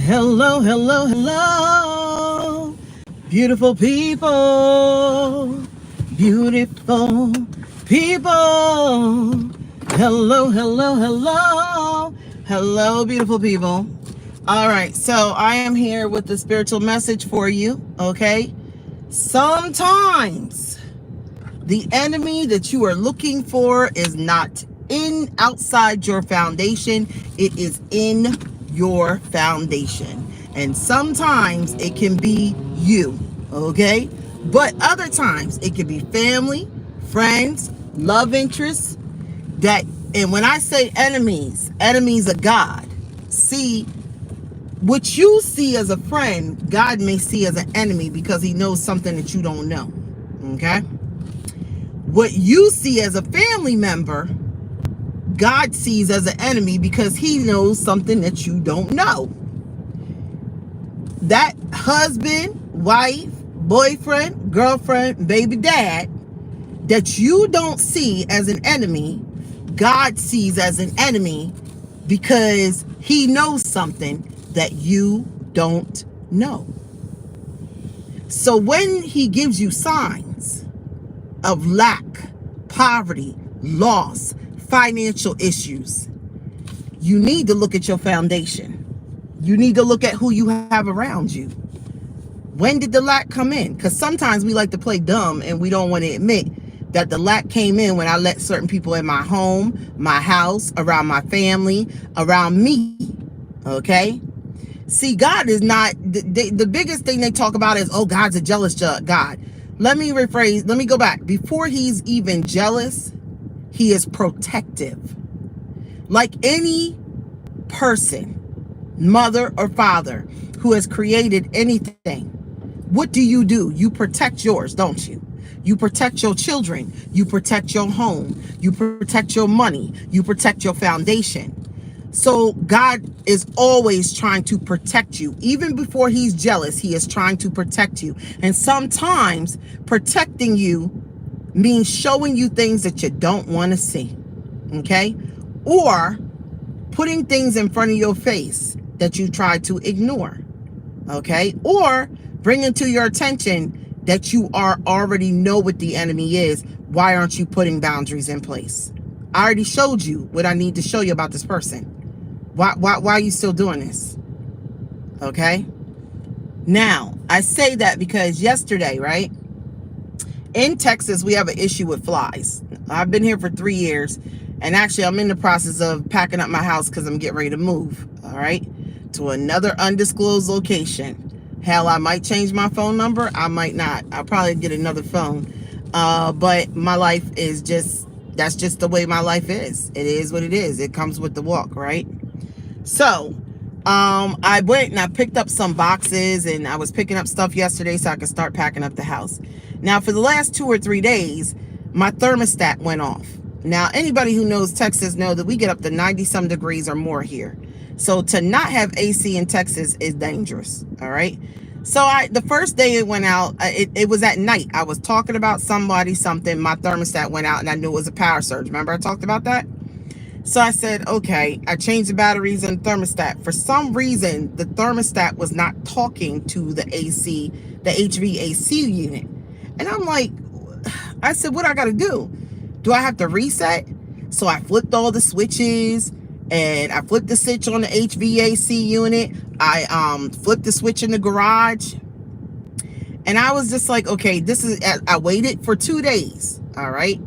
Hello, hello, hello, beautiful people, beautiful people. Hello, hello, hello, hello, beautiful people. All right, so I am here with the spiritual message for you, okay? Sometimes the enemy that you are looking for is not outside your foundation. It is in your foundation. And sometimes it can be you, okay? But other times it can be family, friends, love interests, and when I say enemies of God, see, what you see as a friend, God may see as an enemy because he knows something that you don't know, okay? What you see as a family member, God sees as an enemy because he knows something that you don't know. That husband, wife, boyfriend, girlfriend, baby dad that you don't see as an enemy, God sees as an enemy because he knows something that you don't know. So when he gives you signs of lack, poverty, loss, financial issues, you need to look at your foundation. You need to look at who you have around you. When did the lack come in? Because sometimes we like to play dumb and we don't want to admit that the lack came in when I let certain people in my home, my house, around my family, around me, okay? See, God is not, the biggest thing they talk about is, oh, God's a jealous God. Let me rephrase, let me go back. Before he's even jealous, he is protective. Like any person, mother or father, who has created anything, what do? You protect yours, don't you? You protect your children. You protect your home. You protect your money. You protect your foundation. So God is always trying to protect you. Even before he's jealous, he is trying to protect you. And sometimes protecting you means showing you things that you don't want to see, okay? Or putting things in front of your face that you try to ignore, okay? Or bringing to your attention that you already know what the enemy is. Why aren't you putting boundaries in place? I already showed you what I need to show you about this person. Why are you still doing this? Okay? Now, I say that because yesterday, right? In Texas, we have an issue with flies. I've been here for 3 years, and actually I'm in the process of packing up my house because I'm getting ready to move, all right, to another undisclosed location. Hell, I might change my phone number. I might not. I'll probably get another phone. But my life is that's just the way my life is. It is what it is. It comes with the walk, right? So, I went and I picked up some boxes, and I was picking up stuff yesterday so I could start packing up the house. Now, for the last 2 or 3 days, my thermostat went off. Now, anybody who knows Texas know that we get up to 90-some degrees or more here. So to not have AC in Texas is dangerous, all right? So the first day it went out, it was at night. I was talking about something, my thermostat went out, and I knew it was a power surge. Remember I talked about that? So I said, okay, I changed the batteries in the thermostat. For some reason, the thermostat was not talking to the AC, the HVAC unit. And I'm like, I said, what I got to do? Do I have to reset? So I flipped all the switches, and I flipped the switch on the HVAC unit. I flipped the switch in the garage. And I was just like, okay, I waited for 2 days, all right?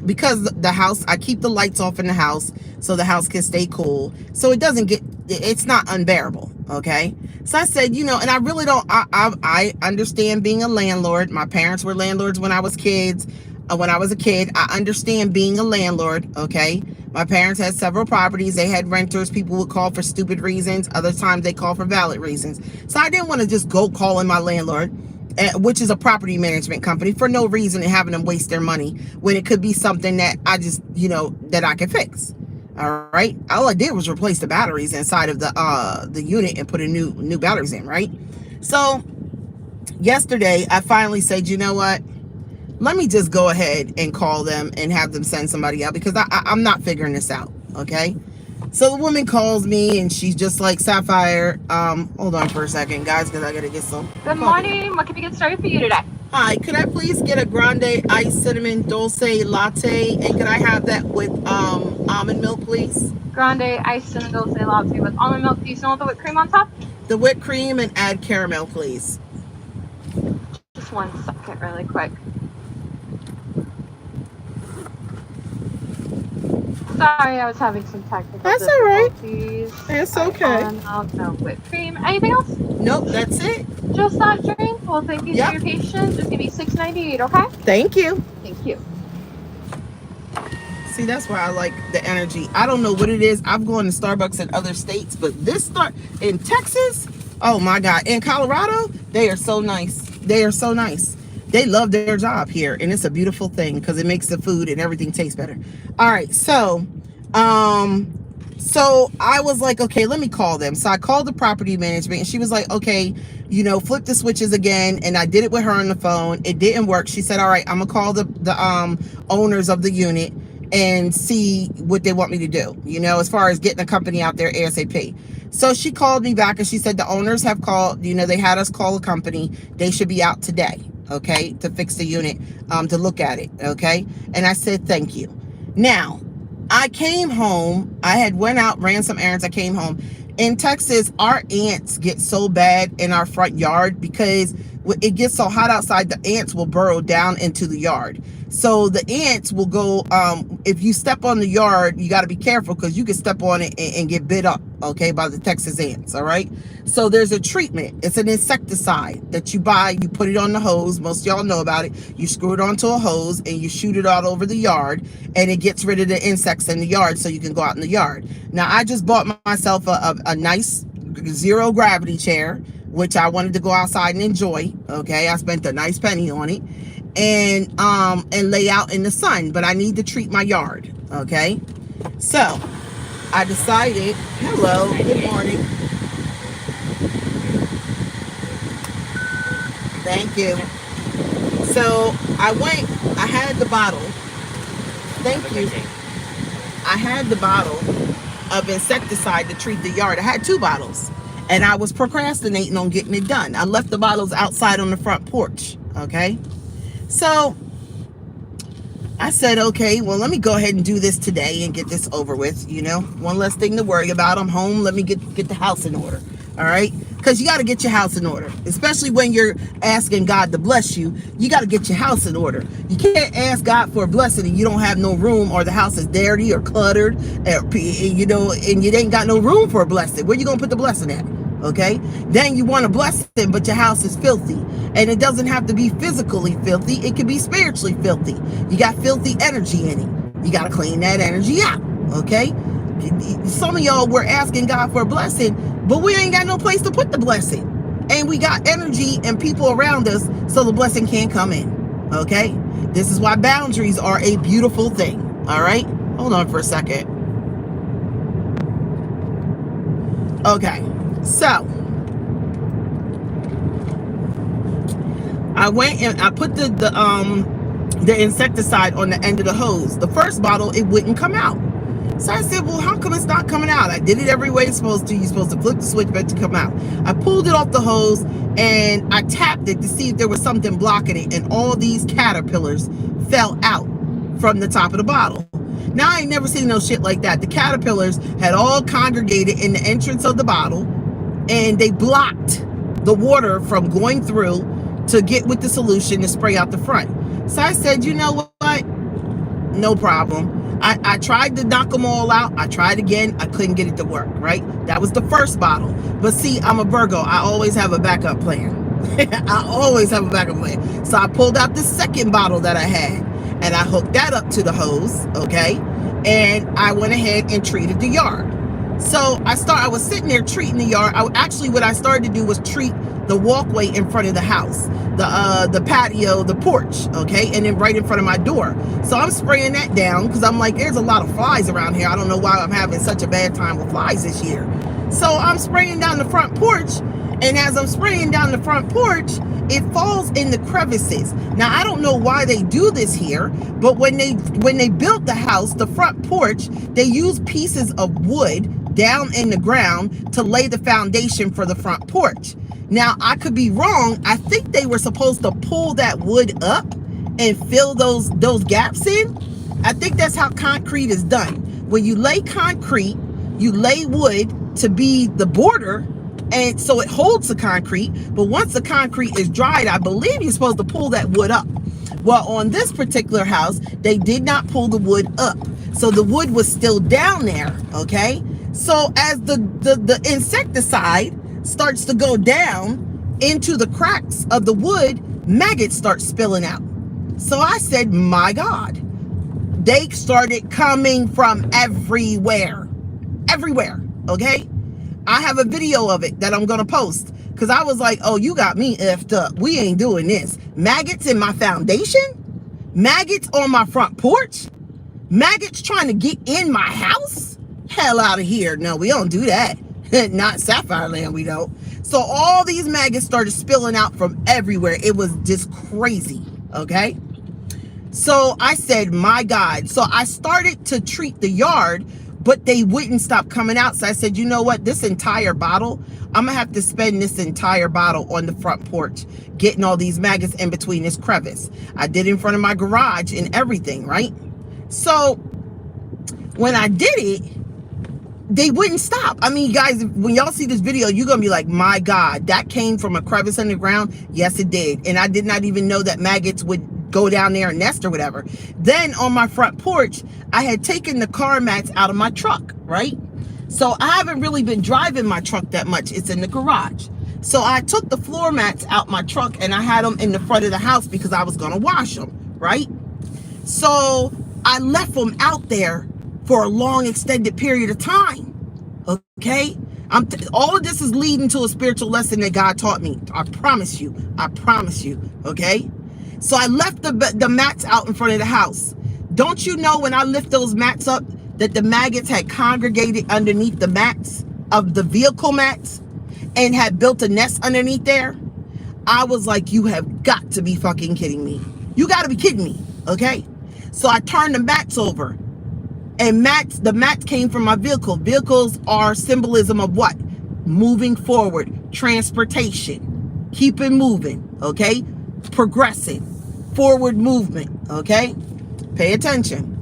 Because the house, I keep the lights off in the house so the house can stay cool. So it's not unbearable, okay? So I said, and I really don't, I understand being a landlord. My parents were landlords when I was a kid. I understand being a landlord, okay? My parents had several properties. They had renters. People would call for stupid reasons. Other times they call for valid reasons. So I didn't want to just go calling my landlord, which is a property management company, for no reason, and having them waste their money when it could be something that I just, that I could fix. All right. All I did was replace the batteries inside of the unit and put a new batteries in, right? So yesterday I finally said, you know what? Let me just go ahead and call them and have them send somebody out, because I'm not figuring this out, okay? So the woman calls me and she's just like, Sapphire, hold on for a second, guys, because I gotta get some. Good morning. What can we get started for you today? Hi, could I please get a grande iced cinnamon dulce latte, and could I have that with almond milk, please? Grande iced cinnamon dulce latte with almond milk. Do you still want the whipped cream on top? The whipped cream and add caramel, please. Just 1 second, really quick. Sorry, I was having some technical That's all right. difficulties. It's okay. No whipped cream. Anything else? Nope, that's it. Just that drink? Well, thank you for your patience. Just give me $6.98, okay? Thank you. Thank you. See, that's why I like the energy. I don't know what it is. I've gone to Starbucks in other states, but this in Texas, oh my God. In Colorado, they are so nice. They are so nice. They love their job here, and it's a beautiful thing because it makes the food and everything taste better. All right, so I was like, okay, let me call them. So I called the property management, and she was like, okay, you know, flip the switches again. And I did it with her on the phone. It didn't work. She said, all right, I'm gonna call the owners of the unit and see what they want me to do, you know, as far as getting a company out there ASAP. So she called me back and she said the owners have called, you know, they had us call a company. They should be out today, okay, to fix the unit, to look at it, okay? And I said, thank you. Now, I came home. I had went out, ran some errands. I came home. In Texas, our ants get so bad in our front yard because it gets so hot outside, the ants will burrow down into the yard. So the ants will go, if you step on the yard, you got to be careful because you can step on it and get bit up, okay, by the Texas ants, all right? So there's a treatment. It's an insecticide that you buy. You put it on the hose. Most of y'all know about it. You screw it onto a hose and you shoot it all over the yard, and it gets rid of the insects in the yard so you can go out in the yard. Now, I just bought myself a nice zero gravity chair, which I wanted to go outside and enjoy, okay? I spent a nice penny on it. And lay out in the sun, but I need to treat my yard, okay? So I decided, hello, good morning. Thank you. So I had the bottle. Thank you. I had the bottle of insecticide to treat the yard. I had 2 bottles, and I was procrastinating on getting it done. I left the bottles outside on the front porch, okay? So I said, okay, well, let me go ahead and do this today and get this over with, you know, one less thing to worry about. I'm home. Let me get the house in order. All right. Because you got to get your house in order, especially when you're asking God to bless you. You got to get your house in order. You can't ask God for a blessing and you don't have no room, or the house is dirty or cluttered, you know, and you ain't got no room for a blessing. Where you going to put the blessing at? Okay, then you want to bless them, but your house is filthy. And it doesn't have to be physically filthy. It can be spiritually filthy. You got filthy energy in it. You got to clean that energy out. Okay, some of y'all were asking God for a blessing, but we ain't got no place to put the blessing, and we got energy and people around us, so the blessing can't come in. Okay, this is why boundaries are a beautiful thing. All right, hold on for a second. Okay, so I went and I put the insecticide on the end of the hose. The first bottle, it wouldn't come out. So I said, well, how come it's not coming out? I did it every way it's supposed to. You're supposed to flip the switch for it to come out. I pulled it off the hose and I tapped it to see if there was something blocking it. And all these caterpillars fell out from the top of the bottle. Now, I ain't never seen no shit like that. The caterpillars had all congregated in the entrance of the bottle, and they blocked the water from going through to get with the solution to spray out the front. So I said, you know what? No problem. I tried to knock them all out. I tried again. I couldn't get it to work, right? That was the first bottle. But see, I'm a Virgo. I always have a backup plan. I always have a backup plan. So I pulled out the second bottle that I had, and I hooked that up to the hose, okay? And I went ahead and treated the yard. So I was sitting there treating the yard. What I started to do was treat the walkway in front of the house, the patio, the porch, okay, and then right in front of my door. So I'm spraying that down because I'm like, there's a lot of flies around here. I don't know why I'm having such a bad time with flies this year. So I'm spraying down the front porch, And as I'm spraying down the front porch, it falls in the crevices. Now, I don't know why they do this here, but when they built the house, the front porch, they used pieces of wood down in the ground to lay the foundation for the front porch. Now, I could be wrong. I think they were supposed to pull that wood up and fill those gaps in. I think that's how concrete is done. When you lay concrete, you lay wood to be the border, and so it holds the concrete. But once the concrete is dried, I believe you're supposed to pull that wood up. Well, on this particular house, they did not pull the wood up. So the wood was still down there, okay? So as the insecticide starts to go down into the cracks of the wood, maggots start spilling out. So I said, my God, they started coming from everywhere, okay? I have a video of it that I'm going to post because I was like, oh, you got me effed up. We ain't doing this. Maggots in my foundation? Maggots on my front porch? Maggots trying to get in my house? Hell out of here. No, we don't do that. Not Sapphire Land, we don't. So all these maggots started spilling out from everywhere. It was just crazy, okay? So I said, my God. So I started to treat the yard, but they wouldn't stop coming out. So I said, you know what? This entire bottle, I'm going to have to spend this entire bottle on the front porch, getting all these maggots in between this crevice. I did in front of my garage and everything, right? So when I did it, they wouldn't stop. I mean, guys, when y'all see this video, you're going to be like, my God, that came from a crevice in the ground? Yes, it did. And I did not even know that maggots would go down there and nest or whatever. Then on my front porch, I had taken the car mats out of my truck, right? So I haven't really been driving my truck that much. It's in the garage. So I took the floor mats out my truck and I had them in the front of the house because I was going to wash them, right? So I left them out there for a long extended period of time, okay? All of this is leading to a spiritual lesson that God taught me. I promise you, okay? So I left the mats out in front of the house. Don't you know when I lift those mats up that the maggots had congregated underneath the mats of the vehicle mats and had built a nest underneath there? I was like, you have got to be fucking kidding me. You got to be kidding me, okay? So I turned the mats over, and the mats came from my vehicle. Vehicles are symbolism of what? Moving forward, transportation, keeping moving, okay? Progressing, forward movement, okay? Pay attention.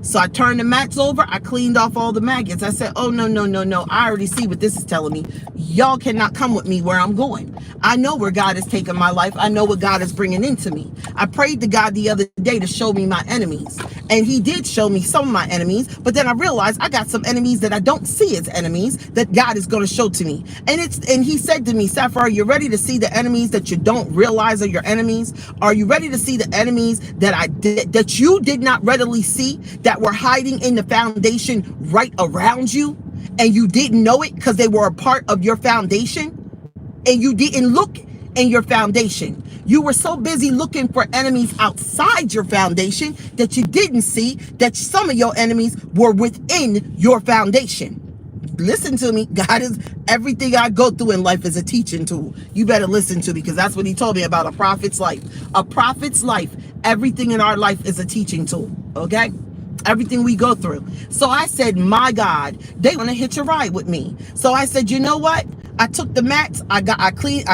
So I turned the mats over. I cleaned off all the maggots. I said, oh, no. I already see what this is telling me. Y'all cannot come with me where I'm going. I know where God is taking my life. I know what God is bringing into me. I prayed to God the other day to show me my enemies. And he did show me some of my enemies. But then I realized I got some enemies that I don't see as enemies that God is going to show to me. And he said to me, Sapphire, are you ready to see the enemies that you don't realize are your enemies? Are you ready to see the enemies that you did not readily see, that were hiding in the foundation right around you, and you didn't know it because they were a part of your foundation, and you didn't look in your foundation? You were so busy looking for enemies outside your foundation that you didn't see that some of your enemies were within your foundation. Listen to me. God is, everything I go through in life is a teaching tool. You better listen to me, because that's what he told me about a prophet's life. A prophet's life, everything in our life is a teaching tool, okay? Everything we go through. So I said, my God, they want to hitch a ride with me. So I said, you know what? I took the mats, I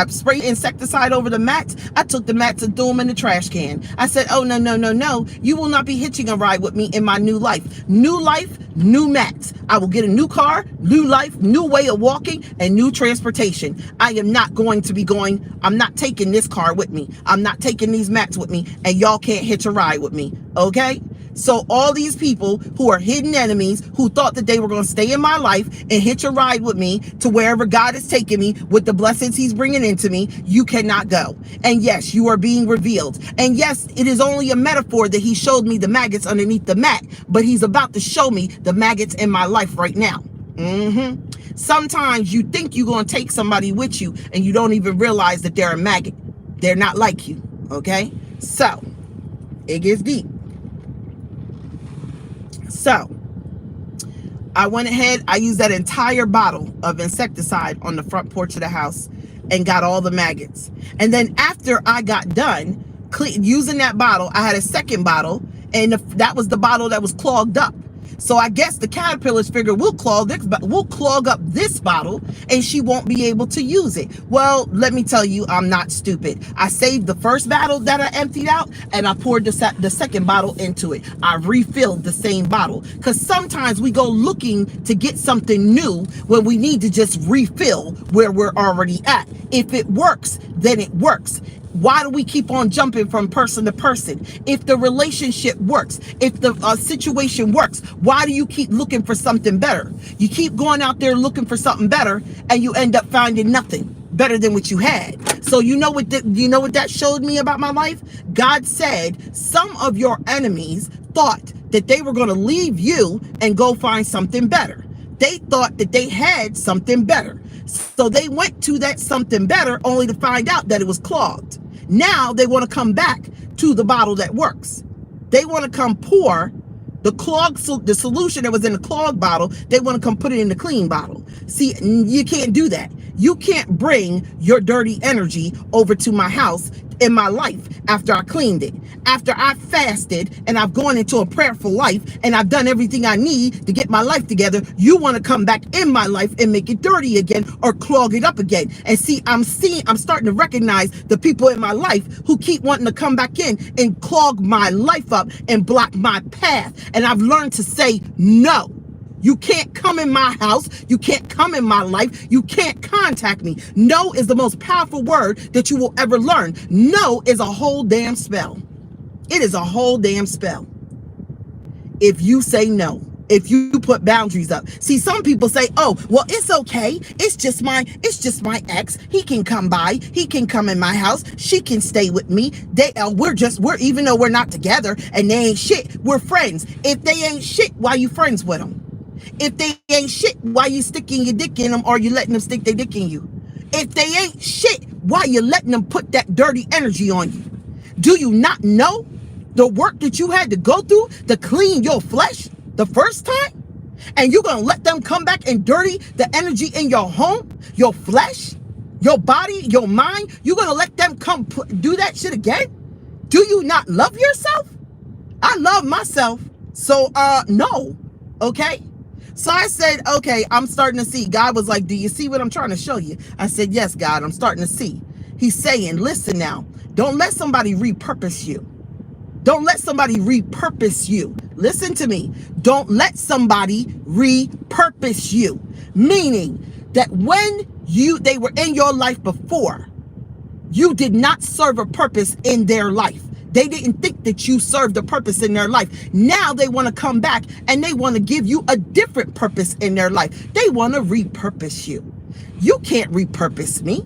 sprayed insecticide over the mats. I took the mats and threw them in the trash can. I said, oh, no. You will not be hitching a ride with me in my new life. New life, new mats. I will get a new car, new life, new way of walking, and new transportation. I am not going to be I'm not taking this car with me. I'm not taking these mats with me, and y'all can't hitch a ride with me, okay? So all these people who are hidden enemies, who thought that they were going to stay in my life and hitch a ride with me to wherever God is taking me with the blessings he's bringing into me, you cannot go. And yes, you are being revealed. And yes, it is only a metaphor that he showed me the maggots underneath the mat, but he's about to show me the maggots in my life right now. Sometimes you think you're going to take somebody with you and you don't even realize that they're a maggot. They're not like you, okay? So, it gets deep. So I went ahead, I used that entire bottle of insecticide on the front porch of the house. and got all the maggots. And then after I got done using that bottle, I had a second bottle, and that was the bottle that was clogged up. So I guess the caterpillars figure we'll clog up this bottle and she won't be able to use it. Well, let me tell you, I'm not stupid. I saved the first bottle that I emptied out and I poured the second bottle into it. I refilled the same bottle, because sometimes we go looking to get something new when we need to just refill where we're already at. If it works, then it works. Why do we keep on jumping from person to person? If the relationship works, if the situation works, why do you keep looking for something better? You keep going out there looking for something better, and you end up finding nothing better than what you had. So you know what that showed me about my life? God said some of your enemies thought that they were going to leave you and go find something better. They thought that they had something better. So they went to that something better only to find out that it was clogged. Now they want to come back to the bottle that works. They want to come pour the solution that was in the clogged bottle. They want to come put it in the clean bottle. See, you can't do that. You can't bring your dirty energy over to my house in my life after I cleaned it, after I fasted and I've gone into a prayerful life and I've done everything I need to get my life together. You want to come back in my life and make it dirty again or clog it up again. And see, I'm starting to recognize the people in my life who keep wanting to come back in and clog my life up and block my path. And I've learned to say no. You can't come in my house. You can't come in my life. You can't contact me. No is the most powerful word that you will ever learn. No is a whole damn spell. It is a whole damn spell. If you say no, if you put boundaries up. See, some people say, oh, well, it's okay. It's just my ex. He can come by. He can come in my house. She can stay with me. We're even though we're not together and they ain't shit, we're friends. If they ain't shit, why you friends with them? If they ain't shit, why you sticking your dick in them or you letting them stick their dick in you? If they ain't shit, why you letting them put that dirty energy on you? Do you not know the work that you had to go through to clean your flesh the first time? And you're going to let them come back and dirty the energy in your home, your flesh, your body, your mind? You're going to let them come do that shit again? Do you not love yourself? I love myself. So, no. Okay? So I said, okay, I'm starting to see. God was like, do you see what I'm trying to show you? I said, yes, God, I'm starting to see. He's saying, listen now, don't let somebody repurpose you. Don't let somebody repurpose you. Listen to me. Don't let somebody repurpose you. Meaning that when they were in your life before, you did not serve a purpose in their life. They didn't think that you served a purpose in their life. Now they want to come back and they want to give you a different purpose in their life. They want to repurpose you. You can't repurpose me.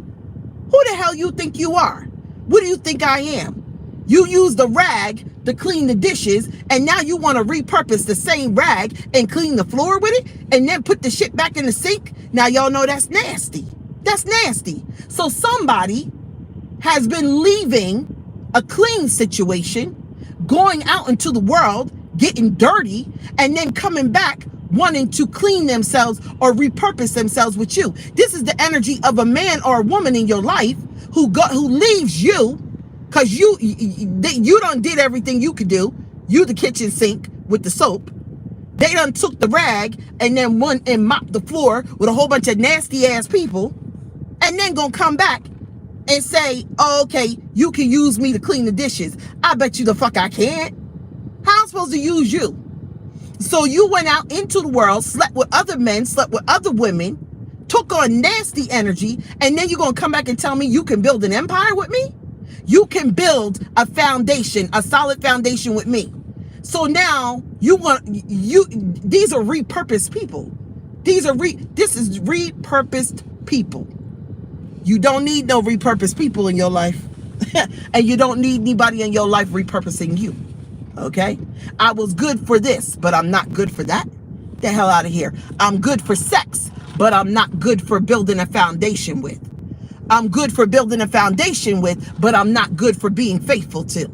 Who the hell you think you are? What do you think I am? You use the rag to clean the dishes and now you want to repurpose the same rag and clean the floor with it and then put the shit back in the sink? Now y'all know that's nasty. That's nasty. So somebody has been leaving a clean situation, going out into the world, getting dirty, and then coming back wanting to clean themselves or repurpose themselves with you. This is the energy of a man or a woman in your life who leaves you because you done did everything you could do. You the kitchen sink with the soap. They done took the rag and then went and mopped the floor with a whole bunch of nasty ass people, and then gonna come back and say, oh, okay, you can use me to clean the dishes. I bet you the fuck I can't. How am I supposed to use you? So you went out into the world, slept with other men, slept with other women, took on nasty energy, and then you're going to come back and tell me you can build an empire with me? You can build a foundation, a solid foundation with me. So now these are repurposed people. This is repurposed people. You don't need no repurposed people in your life. And you don't need anybody in your life repurposing you. Okay? I was good for this, but I'm not good for that. The hell out of here. I'm good for sex, but I'm not good for building a foundation with. I'm good for building a foundation with, but I'm not good for being faithful to.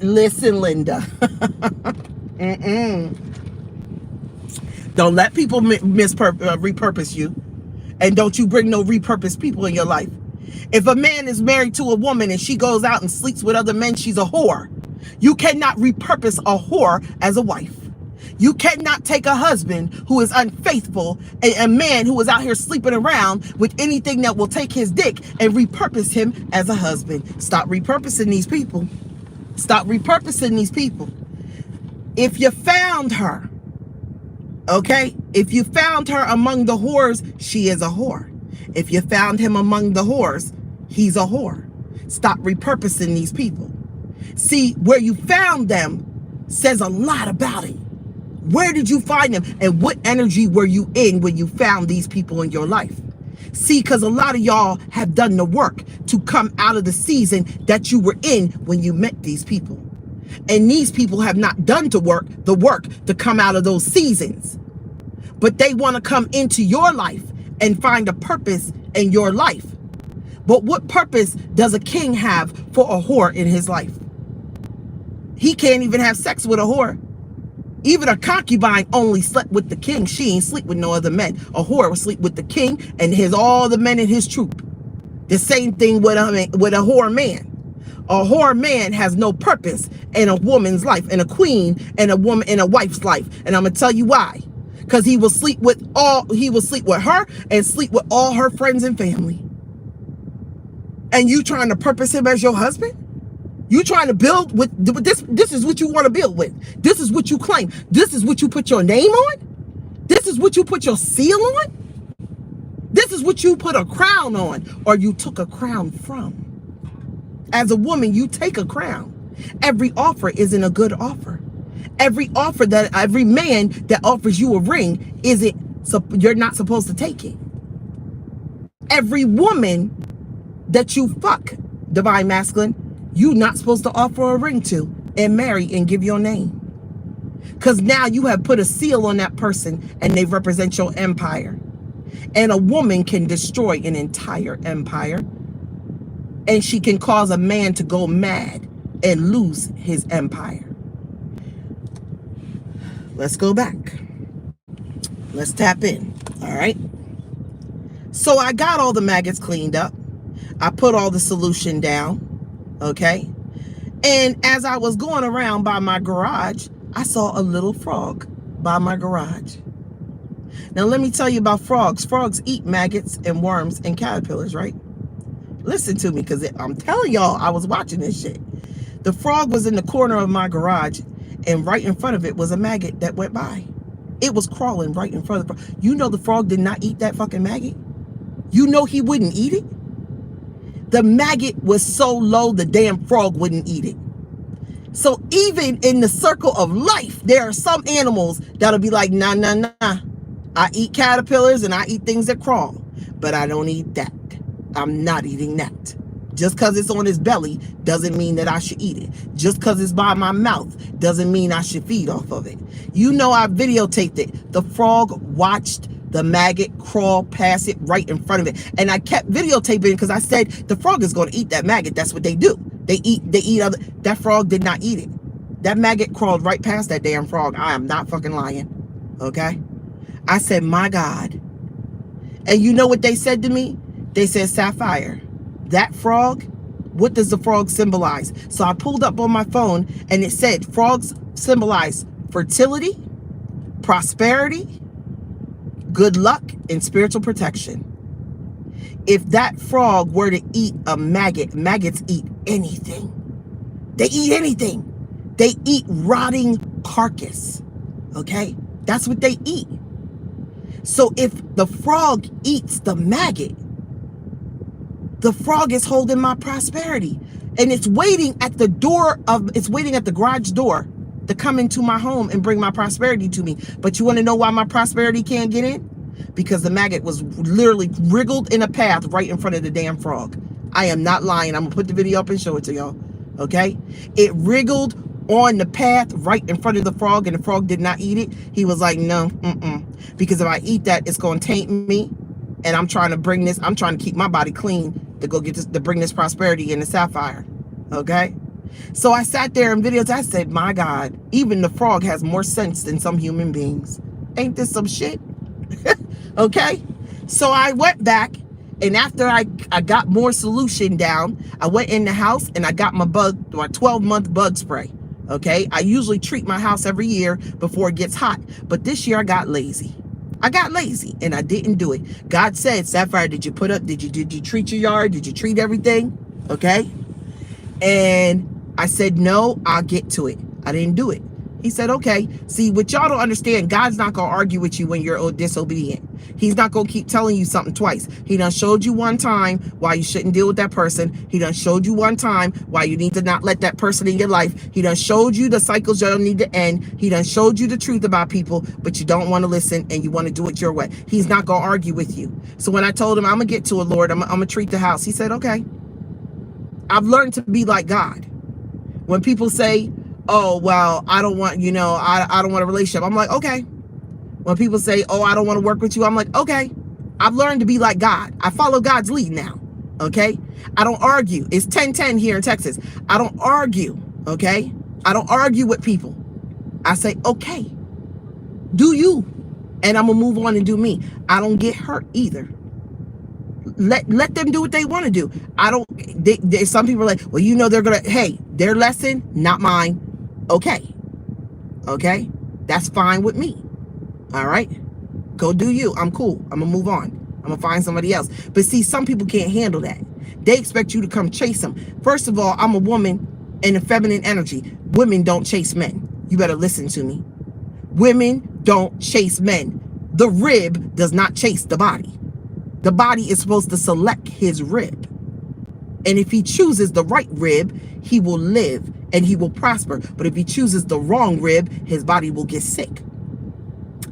Listen, Linda. Don't let people repurpose you. And don't you bring no repurposed people in your life. If a man is married to a woman and she goes out and sleeps with other men, she's a whore. You cannot repurpose a whore as a wife. You cannot take a husband who is unfaithful, a man who is out here sleeping around with anything that will take his dick, and repurpose him as a husband. Stop repurposing these people. Stop repurposing these people. If you found her, okay? If you found her among the whores, she is a whore. If you found him among the whores, he's a whore. Stop repurposing these people. See, where you found them says a lot about it. Where did you find them? And what energy were you in when you found these people in your life? See, because a lot of y'all have done the work to come out of the season that you were in when you met these people. And these people have not done the work to come out of those seasons. But they want to come into your life and find a purpose in your life. But what purpose does a king have for a whore in his life? He can't even have sex with a whore. Even a concubine only slept with the king. She ain't sleep with no other men. A whore would sleep with the king and all the men in his troop. The same thing with a whore man. A whore man has no purpose in a woman's life, and a queen and a woman in a wife's life. And I'm gonna tell you why. Because he will sleep with her and sleep with all her friends and family. And you trying to purpose him as your husband? You trying to build with this? This is what you want to build with. This is what you claim. This is what you put your name on. This is what you put your seal on. This is what you put a crown on, or you took a crown from. As a woman, you take a crown. Every offer isn't a good offer. Every man that offers you a ring you're not supposed to take it. Every woman that you fuck, divine masculine, you're not supposed to offer a ring to and marry and give your name. Because now you have put a seal on that person and they represent your empire. And a woman can destroy an entire empire. And she can cause a man to go mad and lose his empire. Let's go back. Let's tap in. All right. So I got all the maggots cleaned up. I put all the solution down. Okay. And as I was going around by my garage, I saw a little frog by my garage. Now, let me tell you about frogs. Frogs eat maggots and worms and caterpillars, right? Listen to me, because I'm telling y'all, I was watching this shit. The frog was in the corner of my garage, and right in front of it was a maggot that went by. It was crawling right in front of the frog. You know the frog did not eat that fucking maggot? You know he wouldn't eat it? The maggot was so low, the damn frog wouldn't eat it. So even in the circle of life, there are some animals that'll be like, nah, nah, nah. I eat caterpillars and I eat things that crawl, but I don't eat that. I'm not eating that. Just because it's on his belly doesn't mean that I should eat it. Just because it's by my mouth doesn't mean I should feed off of it. You know, I videotaped it. The frog watched the maggot crawl past it right in front of it. And I kept videotaping because I said the frog is going to eat that maggot. That's what they do. They eat other. That frog did not eat it. That maggot crawled right past that damn frog. I am not fucking lying. Okay? I said, my God. And you know what they said to me? They said, Sapphire, that frog, what does the frog symbolize? So I pulled up on my phone and it said frogs symbolize fertility, prosperity, good luck, and spiritual protection. If that frog were to eat a maggot, maggots eat anything. They eat anything. They eat rotting carcass. Okay? That's what they eat. So if the frog eats the maggot, the frog is holding my prosperity. And it's waiting at the garage door to come into my home and bring my prosperity to me. But you want to know why my prosperity can't get in? Because the maggot was literally wriggled in a path right in front of the damn frog. I am not lying. I'm going to put the video up and show it to y'all. Okay? It wriggled on the path right in front of the frog, and the frog did not eat it. He was like, no, because if I eat that, it's going to taint me. And I'm trying to keep my body clean to go to bring this prosperity in the Sapphire. Okay? So I sat there and videos. I said, my God, even the frog has more sense than some human beings. Ain't this some shit? Okay? So I went back And after I got more solution down, I went in the house and I got my 12-month bug spray. Okay, I usually treat my house every year before it gets hot, but this year I got lazy. I got lazy and I didn't do it. God said, Sapphire, did you treat your yard? Did you treat everything? Okay. And I said, no, I'll get to it. I didn't do it. He said, okay. See, what y'all don't understand, God's not going to argue with you when you're disobedient. He's not going to keep telling you something twice. He done showed you one time why you shouldn't deal with that person. He done showed you one time why you need to not let that person in your life. He done showed you the cycles you don't need to end. He done showed you the truth about people, but you don't want to listen and you want to do it your way. He's not going to argue with you. So when I told him, I'm going to get to it, Lord, I'm going to treat the house. He said, okay. I've learned to be like God. When people say, oh, well, I don't want, I don't want a relationship. I'm like, okay. When people say, oh, I don't want to work with you, I'm like, okay. I've learned to be like God. I follow God's lead now. Okay. I don't argue. It's 10:10 here in Texas. I don't argue. Okay. I don't argue with people. I say, okay, do you. And I'm going to move on and do me. I don't get hurt either. Let them do what they want to do. Some people are like, well, they're going to, hey, their lesson, not mine. Okay. Okay. That's fine with me. All right. Go do you. I'm cool. I'm going to move on. I'm going to find somebody else. But see, some people can't handle that. They expect you to come chase them. First of all, I'm a woman in a feminine energy. Women don't chase men. You better listen to me. Women don't chase men. The rib does not chase the body. The body is supposed to select his rib. And if he chooses the right rib, he will live and he will prosper. But if he chooses the wrong rib, his body will get sick.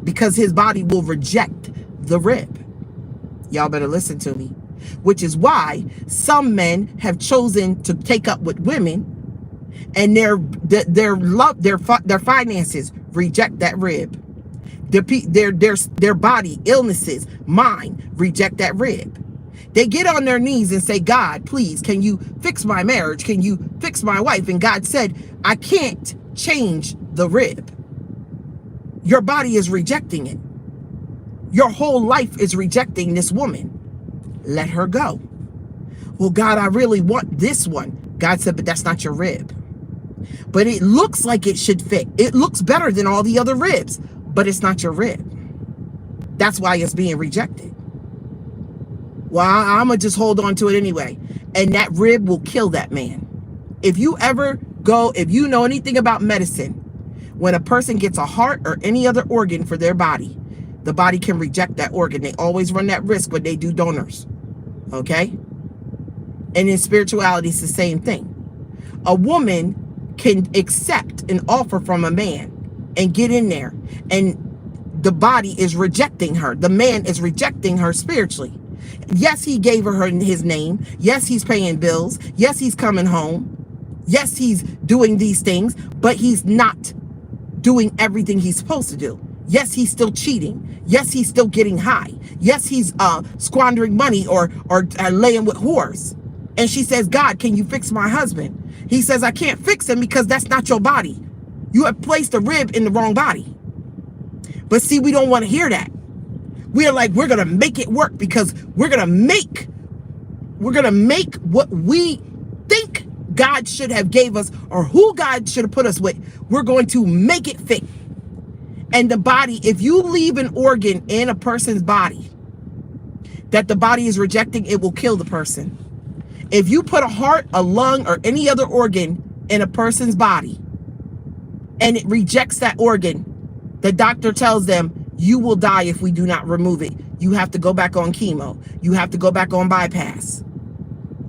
Because his body will reject the rib. Y'all better listen to me. Which is why some men have chosen to take up with women, and their finances reject that rib. Their body illnesses, mind, reject that rib. They get on their knees and say, God, please, can you fix my marriage? Can you fix my wife? And God said, I can't change the rib. Your body is rejecting it. Your whole life is rejecting this woman. Let her go. Well, God, I really want this one. God said, but that's not your rib. But it looks like it should fit. It looks better than all the other ribs, but it's not your rib. That's why it's being rejected. Well, I'm going to just hold on to it anyway. And that rib will kill that man. If you know anything about medicine, when a person gets a heart or any other organ for their body, the body can reject that organ. They always run that risk when they do donors. Okay? And in spirituality, it's the same thing. A woman can accept an offer from a man and get in there, and the body is rejecting her. The man is rejecting her spiritually. Yes, he gave her his name. Yes, he's paying bills. Yes, he's coming home. Yes, he's doing these things, but he's not doing everything he's supposed to do. Yes, he's still cheating. Yes, he's still getting high. Yes, he's squandering money or laying with whores. And she says, God, can you fix my husband? He says, I can't fix him because that's not your body. You have placed a rib in the wrong body. But see, we don't want to hear that. We're like, we're going to make it work because we're going to make what we think God should have gave us or who God should have put us with. We're going to make it fit. And the body, if you leave an organ in a person's body that the body is rejecting, it will kill the person. If you put a heart, a lung, or any other organ in a person's body and it rejects that organ, the doctor tells them, you will die if we do not remove it. You have to go back on chemo. You have to go back on bypass.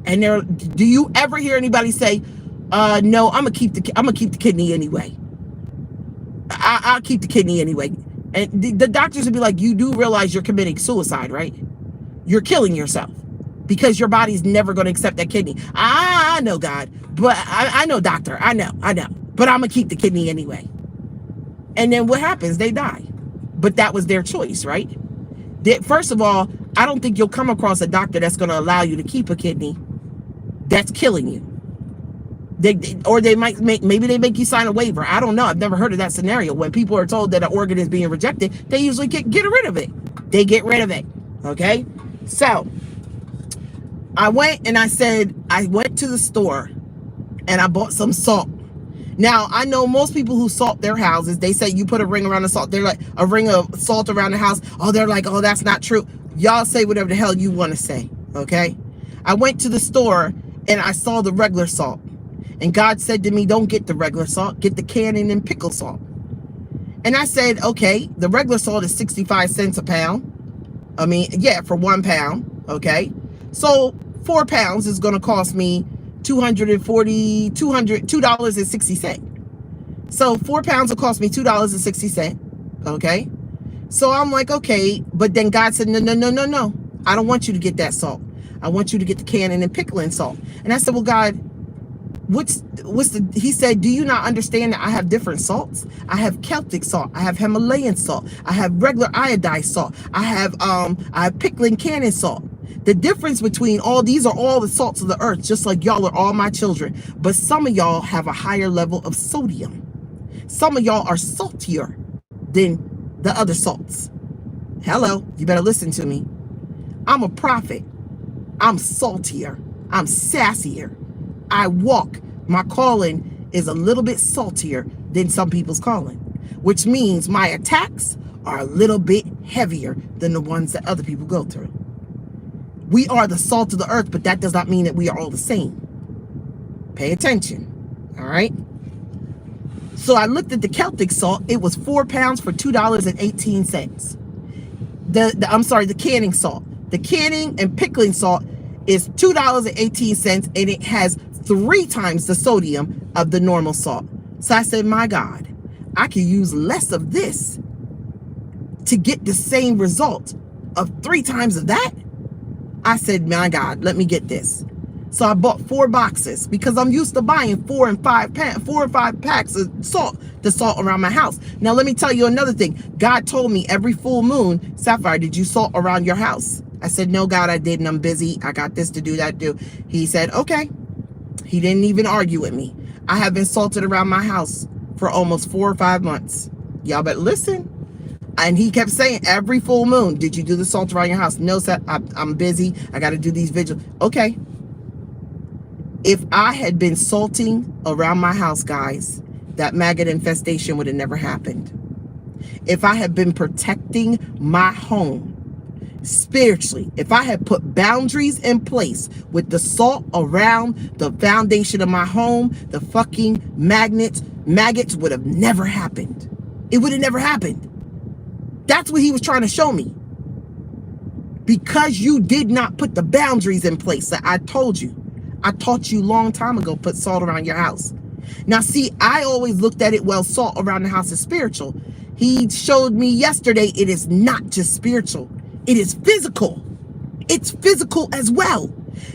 And do you ever hear anybody say, no, I'm gonna keep the kidney anyway. I'll keep the kidney anyway. And the doctors would be like, you do realize you're committing suicide, right? You're killing yourself because your body's never going to accept that kidney. I know, God, but I know, doctor. I know, but I'm going to keep the kidney anyway. And then what happens? They die. But that was their choice, right? First of all, I don't think you'll come across a doctor that's going to allow you to keep a kidney that's killing you. They might maybe they make you sign a waiver. I don't know. I've never heard of that scenario. When people are told that an organ is being rejected, they usually get rid of it. They get rid of it. Okay? So, I went and I said, I went to the store and I bought some salt. Now, I know most people who salt their houses, they say you put a ring around the salt. They're like, a ring of salt around the house. Oh, they're like, oh, that's not true. Y'all say whatever the hell you want to say, okay? I went to the store and I saw the regular salt. And God said to me, don't get the regular salt, get the canning and pickle salt. And I said, okay, the regular salt is 65 cents a pound. I mean, yeah, for 1 pound, okay? So 4 pounds is going to cost me $2.60. So 4 pounds will cost me $2.60. Okay. So I'm like, okay. But then God said, no, no, no, no, no. I don't want you to get that salt. I want you to get the canning and pickling salt. And I said, well, God, he said, do you not understand that I have different salts? I have Celtic salt. I have Himalayan salt. I have regular iodized salt. I have pickling canning salt. The difference between all these are all the salts of the earth, just like y'all are all my children. But some of y'all have a higher level of sodium. Some of y'all are saltier than the other salts. Hello, you better listen to me. I'm a prophet. I'm saltier. I'm sassier. I walk. My calling is a little bit saltier than some people's calling, which means my attacks are a little bit heavier than the ones that other people go through. We are the salt of the earth, but that does not mean that we are all the same. Pay attention, all right? So I looked at the Celtic salt. It was 4 pounds for $2.18. I'm sorry, the canning salt. The canning and pickling salt is $2.18, and it has 3 times the sodium of the normal salt. So I said, my God, I could use less of this to get the same result of 3 times of that. I said, my God, let me get this. So I bought 4 boxes because I'm used to buying 4 and 5 packs of salt to salt around my house. Now, let me tell you another thing. God told me every full moon, Sapphire, did you salt around your house? I said, no, God, I didn't. I'm busy. I got this to do, that to do. He said, okay. He didn't even argue with me. I have been salted around my house for almost 4 or 5 months. Y'all better listen. And he kept saying, every full moon, did you do the salt around your house? No, sir, I'm busy. I got to do these vigils. Okay. If I had been salting around my house, guys, that maggot infestation would have never happened. If I had been protecting my home spiritually, if I had put boundaries in place with the salt around the foundation of my home, the fucking maggots would have never happened. It would have never happened. That's what he was trying to show me. Because you did not put the boundaries in place that I told you. I taught you a long time ago, put salt around your house. Now, see, I always looked at it, well, salt around the house is spiritual. He showed me yesterday it is not just spiritual. It is physical. It's physical as well.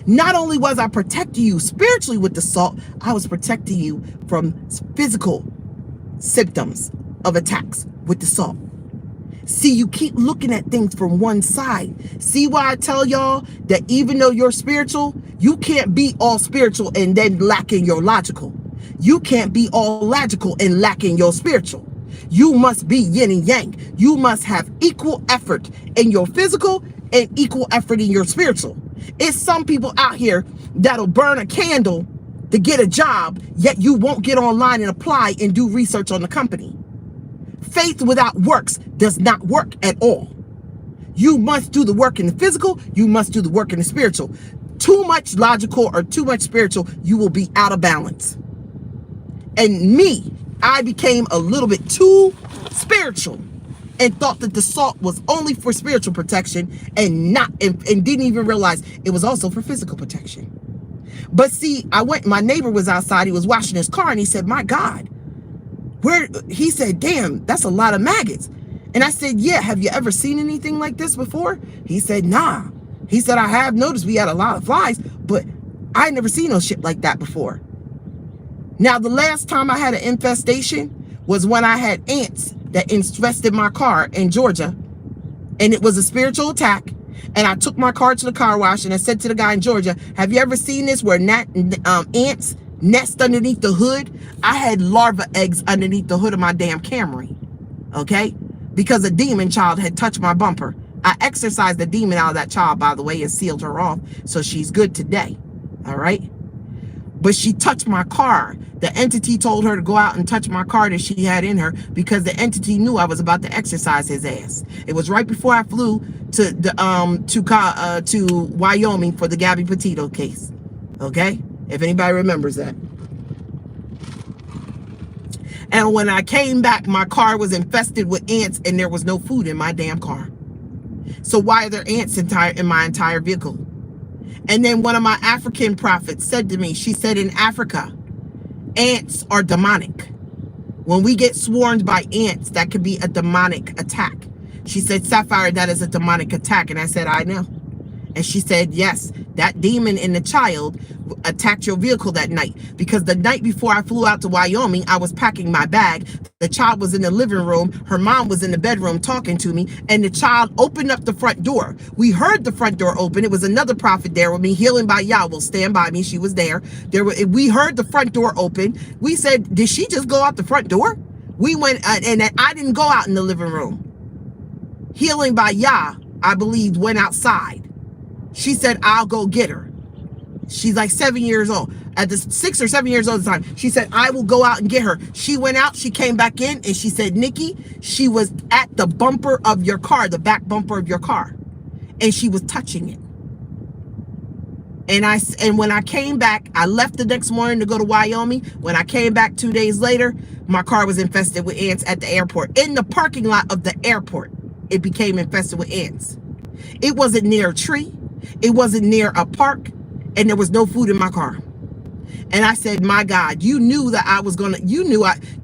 Not only was I protecting you spiritually with the salt, I was protecting you from physical symptoms of attacks with the salt. See, you keep looking at things from one side. See why I tell y'all that even though you're spiritual, you can't be all spiritual and then lacking your logical. You can't be all logical and lacking your spiritual. You must be yin and yang. You must have equal effort in your physical and equal effort in your spiritual. It's some people out here that'll burn a candle to get a job, yet you won't get online and apply and do research on the company. Faith without works does not work at all. You must do the work in the physical. You must do the work in the spiritual. Too much logical or too much spiritual, you will be out of balance. And me, I became a little bit too spiritual and thought that the salt was only for spiritual protection and didn't even realize it was also for physical protection. But see, my neighbor was outside. He was washing his car and he said, my God, he said, damn, that's a lot of maggots. And I said, yeah, have you ever seen anything like this before? He said, nah. He said, I have noticed we had a lot of flies, but I never seen no shit like that before. Now, the last time I had an infestation was when I had ants that infested my car in Georgia. And it was a spiritual attack. And I took my car to the car wash and I said to the guy in Georgia, have you ever seen this where ants nest underneath the hood? I had larva eggs underneath the hood of my damn Camry, okay? Because a demon child had touched my bumper I exorcised the demon out of that child, by the way, and sealed her off. So she's good today. All right. But she touched my car. The entity told her to go out and touch my car that she had in her because the entity knew I was about to exorcise his ass. It was right before I flew to the to Wyoming for the Gabby Petito case. Okay? If anybody remembers that. And when I came back, my car was infested with ants and there was no food in my damn car. So why are there ants in my entire vehicle? And then one of my African prophets said to me, she said, in Africa, ants are demonic. When we get swarmed by ants, that could be a demonic attack. She said, Sapphire, that is a demonic attack. And I said, I know. And she said, yes, that demon in the child attacked your vehicle that night. Because the night before I flew out to Wyoming, I was packing my bag. The child was in the living room. Her mom was in the bedroom talking to me. And the child opened up the front door. We heard the front door open. It was another prophet there with me, healing by Yah. Will stand by me. She was there. We heard the front door open. We said, did she just go out the front door? We went, and I didn't go out in the living room. Healing by Yah, I believe, went outside. She said, I'll go get her. She's like 7 years old. At the 6 or 7 years old at the time, she said, I will go out and get her. She went out, she came back in, and she said, Nikki, she was at the bumper of your car, the back bumper of your car. And she was touching it. And when I came back, I left the next morning to go to Wyoming. When I came back 2 days later, my car was infested with ants at the airport. In the parking lot of the airport, it became infested with ants. It wasn't near a tree. It wasn't near a park, and there was no food in my car. And I said, my God, you knew that I was gonna,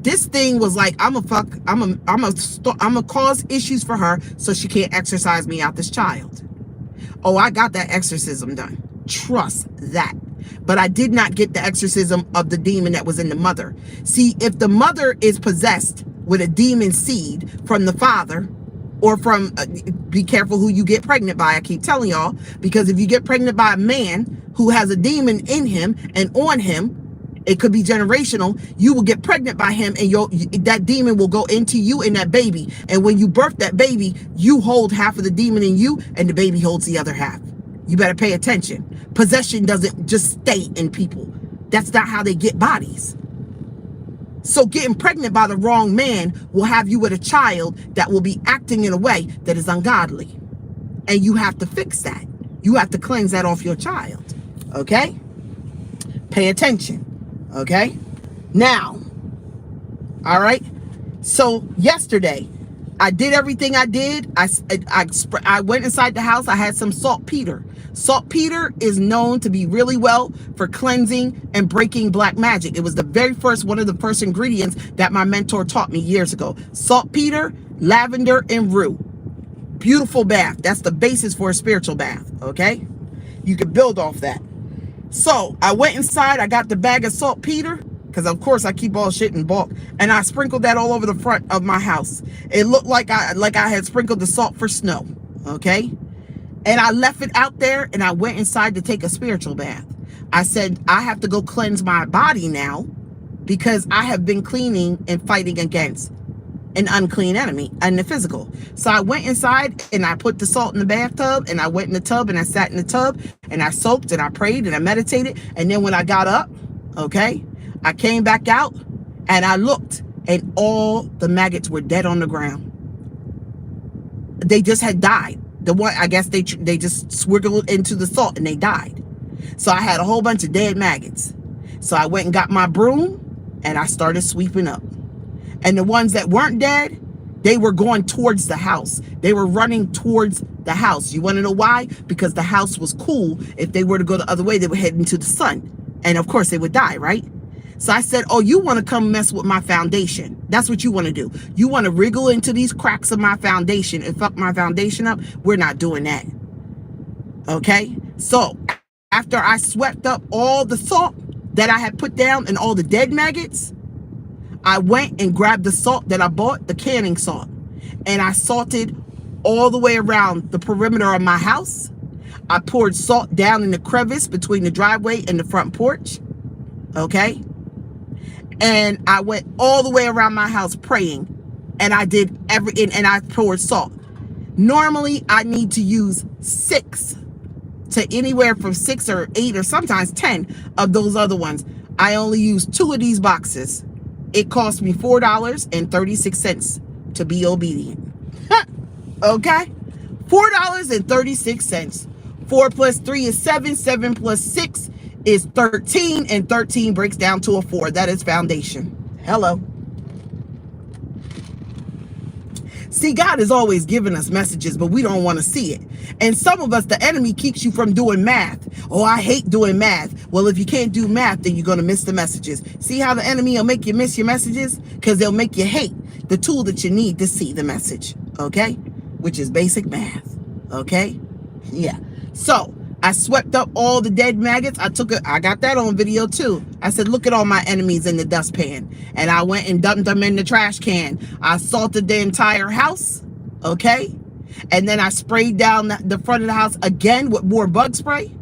this thing was like, I'm gonna cause issues for her so she can't exorcise me out this child. Oh, I got that exorcism done. Trust that. But I did not get the exorcism of the demon that was in the mother. See, if the mother is possessed with a demon seed from the father, or from, be careful who you get pregnant by, I keep telling y'all, because if you get pregnant by a man who has a demon in him and on him, it could be generational, you will get pregnant by him and that demon will go into you and that baby. And when you birth that baby, you hold half of the demon in you and the baby holds the other half. You better pay attention. Possession doesn't just stay in people. That's not how they get bodies. So getting pregnant by the wrong man will have you with a child that will be acting in a way that is ungodly. And you have to fix that. You have to cleanse that off your child. Okay? Pay attention. Okay? Now, all right? So yesterday, I did everything I did. I went inside the house. I had some saltpeter. Saltpeter is known to be really well for cleansing and breaking black magic. It was one of the first ingredients that my mentor taught me years ago. Saltpeter, lavender, and rue. Beautiful bath. That's the basis for a spiritual bath. Okay? You can build off that. So I went inside. I got the bag of saltpeter, because of course I keep all shit in bulk, and I sprinkled that all over the front of my house. It looked like I had sprinkled the salt for snow. Okay? And I left it out there and I went inside to take a spiritual bath. I said, I have to go cleanse my body now because I have been cleaning and fighting against an unclean enemy in the physical. So I went inside and I put the salt in the bathtub and I went in the tub and I sat in the tub and I soaked and I prayed and I meditated. And then when I got up, okay, I came back out and I looked and all the maggots were dead on the ground. They just had died. The one, I guess they just swiggled into the salt and they died. So I had a whole bunch of dead maggots. So I went and got my broom and I started sweeping up. And the ones that weren't dead, they were going towards the house. They were running towards the house. You want to know why? Because the house was cool. If they were to go the other way, they would head into the sun. And of course they would die, right? So I said, oh, you want to come mess with my foundation. That's what you want to do. You want to wriggle into these cracks of my foundation and fuck my foundation up. We're not doing that. Okay? So after I swept up all the salt that I had put down and all the dead maggots, I went and grabbed the salt that I bought, the canning salt, and I salted all the way around the perimeter of my house. I poured salt down in the crevice between the driveway and the front porch. Okay? And I went all the way around my house praying, and I did and I poured salt. Normally, I need to use 6 to anywhere from 6 or 8 or sometimes 10 of those other ones. I only use 2 of these boxes. It cost me $4.36 to be obedient. Okay? $4.36. 4 plus 3 is 7. 7 plus 6 is 13. And 13 breaks down to a 4. That is foundation. Hello. See, God is always giving us messages, but we don't want to see it. And some of us, the enemy keeps you from doing math. Oh, I hate doing math. Well, if you can't do math, then you're going to miss the messages. See how the enemy will make you miss your messages? Because they'll make you hate the tool that you need to see the message. Okay? Which is basic math. Okay? Yeah. So I swept up all the dead maggots. I got that on video too. I said, look at all my enemies in the dustpan. And I went and dumped them in the trash can. I salted the entire house. Okay. And then I sprayed down the front of the house again with more bug spray.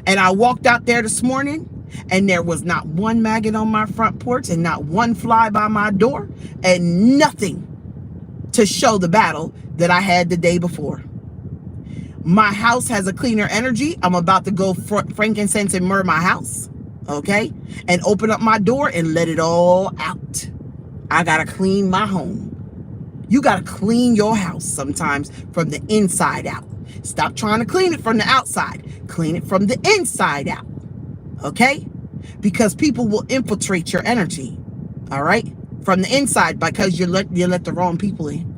And I walked out there this morning and there was not one maggot on my front porch and not one fly by my door and nothing to show the battle that I had the day before. My house has a cleaner energy. I'm about to go frankincense and myrrh my house, okay? And open up my door and let it all out. I gotta clean my home. You gotta clean your house sometimes from the inside out. Stop trying to clean it from the outside. Clean it from the inside out, okay? Because people will infiltrate your energy, all right? From the inside because you let the wrong people in.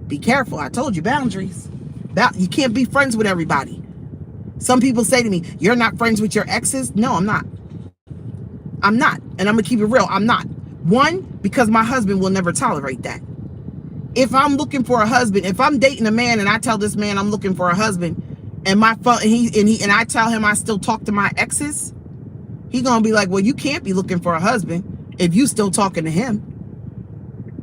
Be careful. I told you, boundaries. You can't be friends with everybody. Some people say to me, you're not friends with your exes? No, I'm not. I'm not. And I'm going to keep it real. I'm not. One, because my husband will never tolerate that. If I'm looking for a husband, if I'm dating a man and I tell this man I'm looking for a husband and my phone and I tell him I still talk to my exes, he's going to be like, well, you can't be looking for a husband if you still talking to him.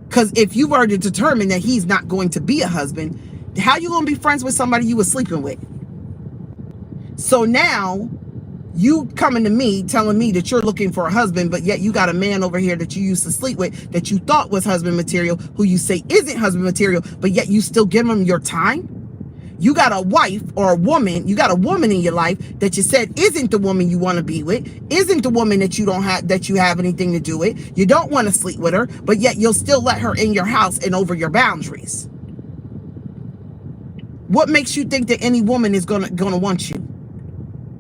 Because if you've already determined that he's not going to be a husband, how you going to be friends with somebody you were sleeping with? So now you coming to me telling me that you're looking for a husband, but yet you got a man over here that you used to sleep with that you thought was husband material, who you say isn't husband material, but yet you still give him your time. You got a wife or a woman, you got a woman in your life that you said isn't the woman you want to be with, isn't the woman that you have anything to do with. You don't want to sleep with her, but yet you'll still let her in your house and over your boundaries. What makes you think that any woman is gonna want you?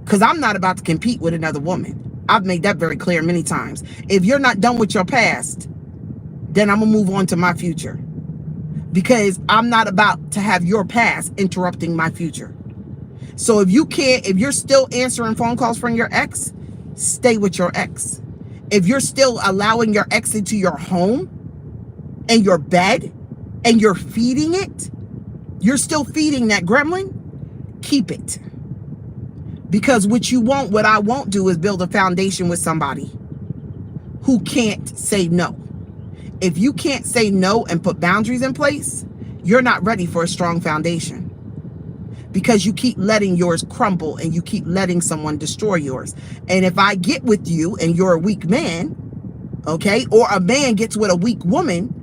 Because I'm not about to compete with another woman. I've made that very clear many times. If you're not done with your past, then I'm gonna move on to my future. Because I'm not about to have your past interrupting my future. So if you're still answering phone calls from your ex, stay with your ex. If you're still allowing your ex into your home and your bed and you're feeding it, you're still feeding that gremlin, keep it. Because what I won't do is build a foundation with somebody who can't say no. If you can't say no and put boundaries in place, you're not ready for a strong foundation. Because you keep letting yours crumble and you keep letting someone destroy yours. And if I get with you and you're a weak man, okay, or a man gets with a weak woman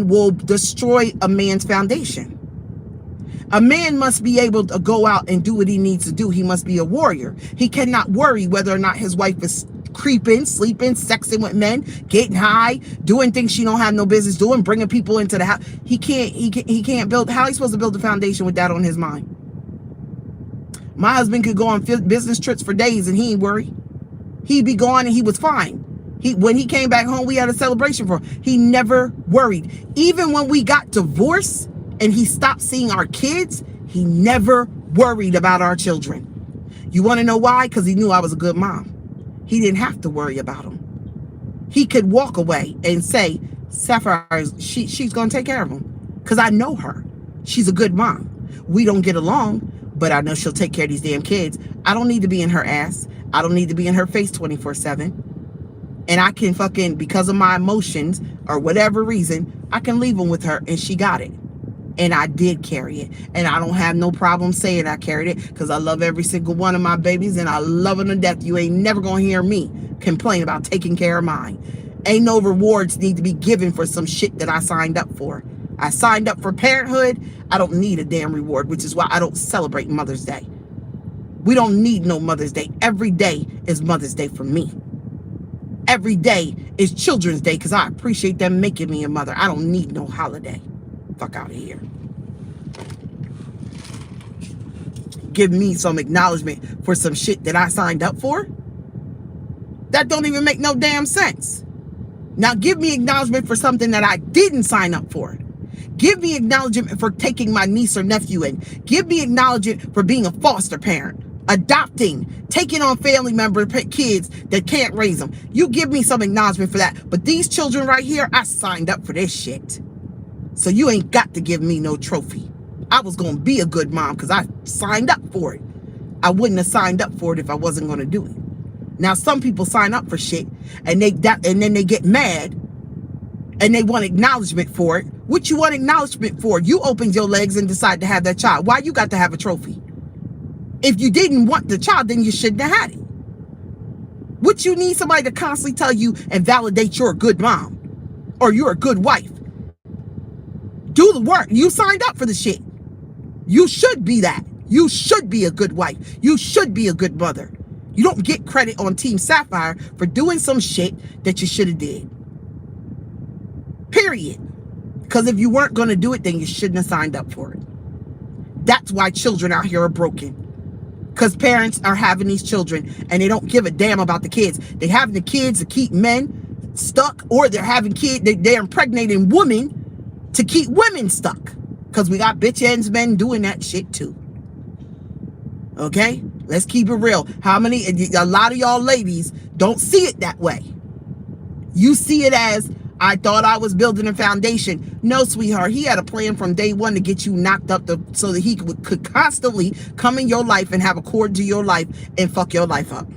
will destroy a man's foundation. A man must be able to go out and do what he needs to do. He must be a warrior. He cannot worry whether or not his wife is creeping, sleeping, sexing with men, getting high, doing things she don't have no business doing, bringing people into the house. He can't build. How are you supposed to build a foundation with that on his mind? My husband could go on business trips for days and he ain't worried. He'd be gone and he was fine. When he came back home, we had a celebration for him. He never worried. Even when we got divorced and he stopped seeing our kids, he never worried about our children. You want to know why? Because he knew I was a good mom. He didn't have to worry about them. He could walk away and say, Sapphire, she's going to take care of them. Because I know her. She's a good mom. We don't get along, but I know she'll take care of these damn kids. I don't need to be in her ass. I don't need to be in her face 24/7. And I can because of my emotions or whatever reason, I can leave them with her and she got it. And I did carry it. And I don't have no problem saying I carried it because I love every single one of my babies and I love them to death. You ain't never going to hear me complain about taking care of mine. Ain't no rewards need to be given for some shit that I signed up for. I signed up for parenthood. I don't need a damn reward, which is why I don't celebrate Mother's Day. We don't need no Mother's Day. Every day is Mother's Day for me. Every day is Children's Day because I appreciate them making me a mother. I don't need no holiday. Fuck out of here. Give me some acknowledgement for some shit that I signed up for? That don't even make no damn sense. Now give me acknowledgement for something that I didn't sign up for. Give me acknowledgement for taking my niece or nephew in. Give me acknowledgement for being a foster parent, adopting, taking on family member kids that can't raise them. You give me some acknowledgement for that. But these children right here, I signed up for this shit. So you ain't got to give me no trophy. I was going to be a good mom because I signed up for it. I wouldn't have signed up for it if I wasn't going to do it. Now, some people sign up for shit and then they get mad and they want acknowledgement for it. What you want acknowledgement for? You opened your legs and decided to have that child. Why you got to have a trophy? If you didn't want the child, then you shouldn't have had it. What you need somebody to constantly tell you and validate you're a good mom or you're a good wife. Do the work. You signed up for the shit. You should be that. You should be a good wife. You should be a good mother. You don't get credit on Team Sapphire for doing some shit that you should have did. Period. Because if you weren't going to do it, then you shouldn't have signed up for it. That's why children out here are broken. Because parents are having these children and they don't give a damn about the kids. They're having the kids to keep men stuck, or they're having kids, they're impregnating women to keep women stuck. Because we got bitch ends men doing that shit too. Okay? Let's keep it real. A lot of y'all ladies don't see it that way. You see it as, I thought I was building a foundation. No, sweetheart. He had a plan from day one to get you knocked up so that he could constantly come in your life and have a cord to your life and fuck your life up.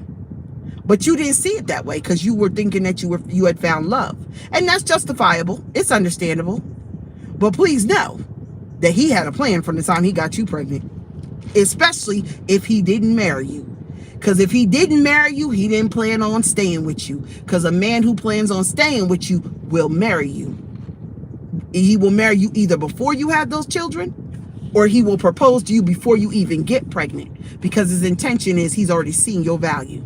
But you didn't see it that way because you were thinking that you had found love. And that's justifiable. It's understandable. But please know that he had a plan from the time he got you pregnant. Especially if he didn't marry you. Because if he didn't marry you, he didn't plan on staying with you. Because a man who plans on staying with you will marry you. He will marry you either before you have those children, or he will propose to you before you even get pregnant. Because his intention is he's already seen your value.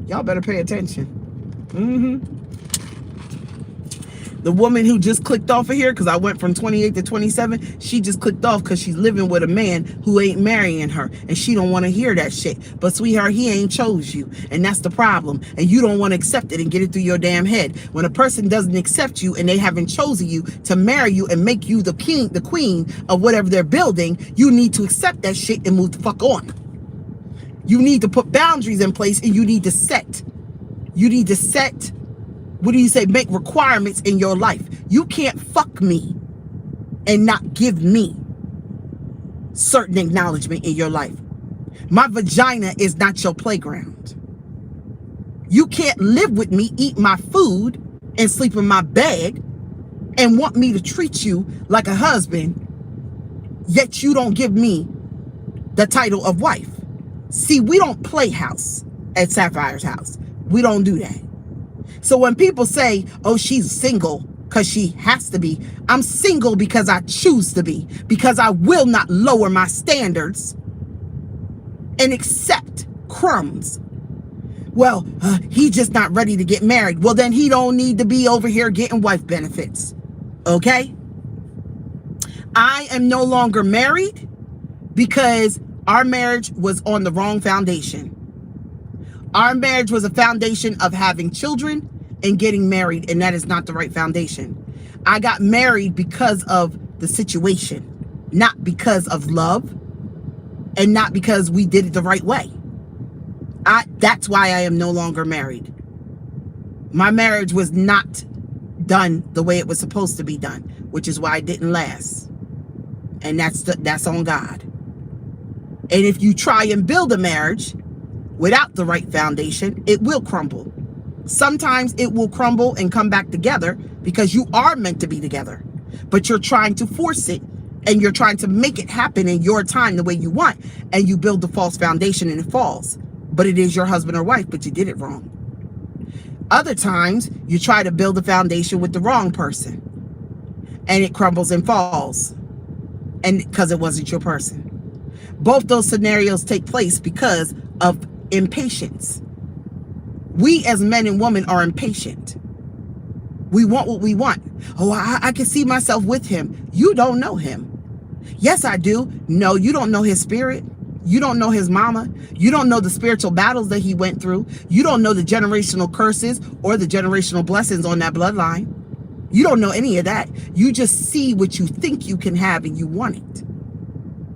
Y'all better pay attention. The woman who just clicked off of here, because I went from 28 to 27, she just clicked off because she's living with a man who ain't marrying her. And she don't want to hear that shit. But sweetheart, he ain't chose you. And that's the problem. And you don't want to accept it and get it through your damn head. When a person doesn't accept you and they haven't chosen you to marry you and make you the king, the queen of whatever they're building, you need to accept that shit and move the fuck on. You need to put boundaries in place and you need to set. What do you say? Make requirements in your life. You can't fuck me and not give me certain acknowledgement in your life. My vagina is not your playground. You can't live with me, eat my food, and sleep in my bed and want me to treat you like a husband, yet you don't give me the title of wife. See, we don't play house at Sapphire's house. We don't do that. So when people say, oh, she's single because she has to be, I'm single because I choose to be, because I will not lower my standards and accept crumbs. Well, he's just not ready to get married. Well, then he don't need to be over here getting wife benefits. Okay? I am no longer married because our marriage was on the wrong foundation. Our marriage was a foundation of having children and getting married, and that is not the right foundation. I got married because of the situation, not because of love, and not because we did it the right way. That's why I am no longer married. My marriage was not done the way it was supposed to be done, which is why it didn't last. And that's on God. And if you try and build a marriage without the right foundation, it will crumble. Sometimes it will crumble and come back together because you are meant to be together, but you're trying to force it and you're trying to make it happen in your time the way you want, and you build the false foundation and it falls. But it is your husband or wife, but you did it wrong. Other times you try to build a foundation with the wrong person and it crumbles and falls, and because it wasn't your person. Both those scenarios take place because of impatience. We as men and women are impatient. We want what we want. Oh, I can see myself with him. You don't know him. Yes, I do. No, you don't know his spirit. You don't know his mama. You don't know the spiritual battles that he went through. You don't know the generational curses or the generational blessings on that bloodline. You don't know any of that. You just see what you think you can have and you want it.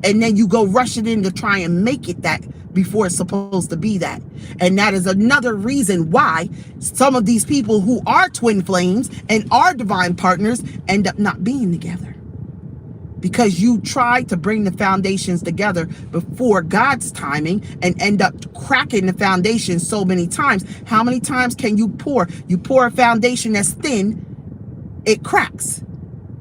And then you go rushing in to try and make it that before it's supposed to be that. And that is another reason why some of these people who are twin flames and are divine partners end up not being together. Because you try to bring the foundations together before God's timing and end up cracking the foundation so many times. How many times can you pour? You pour a foundation that's thin, it cracks.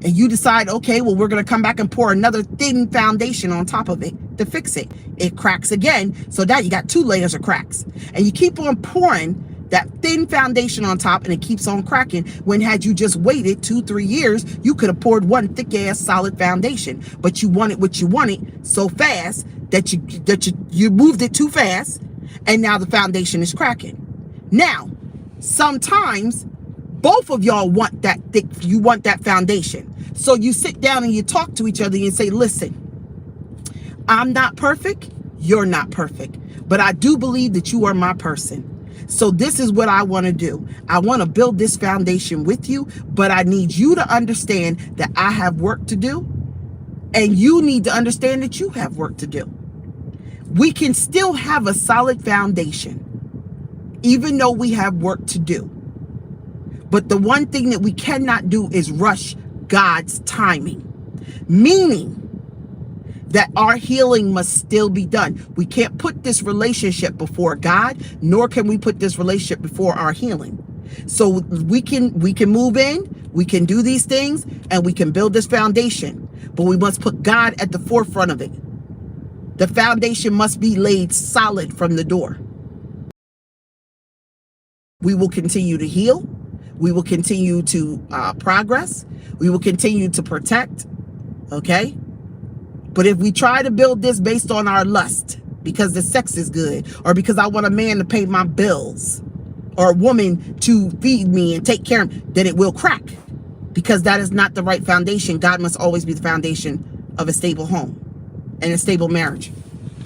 And you decide, okay, well, we're going to come back and pour another thin foundation on top of it to fix it. It cracks again. So now you got 2 layers of cracks. And you keep on pouring that thin foundation on top and it keeps on cracking, when had you just waited 2-3 years, you could have poured one thick ass solid foundation. But you wanted what you wanted so fast that you moved it too fast, and now the foundation is cracking. Now, sometimes both of y'all want that thick, you want that foundation. So you sit down and you talk to each other and you say, listen, I'm not perfect, you're not perfect, but I do believe that you are my person. So this is what I want to do. I want to build this foundation with you, but I need you to understand that I have work to do, and you need to understand that you have work to do. We can still have a solid foundation, even though we have work to do. But the one thing that we cannot do is rush God's timing, meaning that our healing must still be done. We can't put this relationship before God, nor can we put this relationship before our healing. So we can move in, we can do these things, and we can build this foundation, but we must put God at the forefront of it. The foundation must be laid solid from the door. We will continue to heal. We will continue to progress. We will continue to protect. Okay? But if we try to build this based on our lust, because the sex is good, or because I want a man to pay my bills, or a woman to feed me and take care of me, then it will crack. Because that is not the right foundation. God must always be the foundation of a stable home and a stable marriage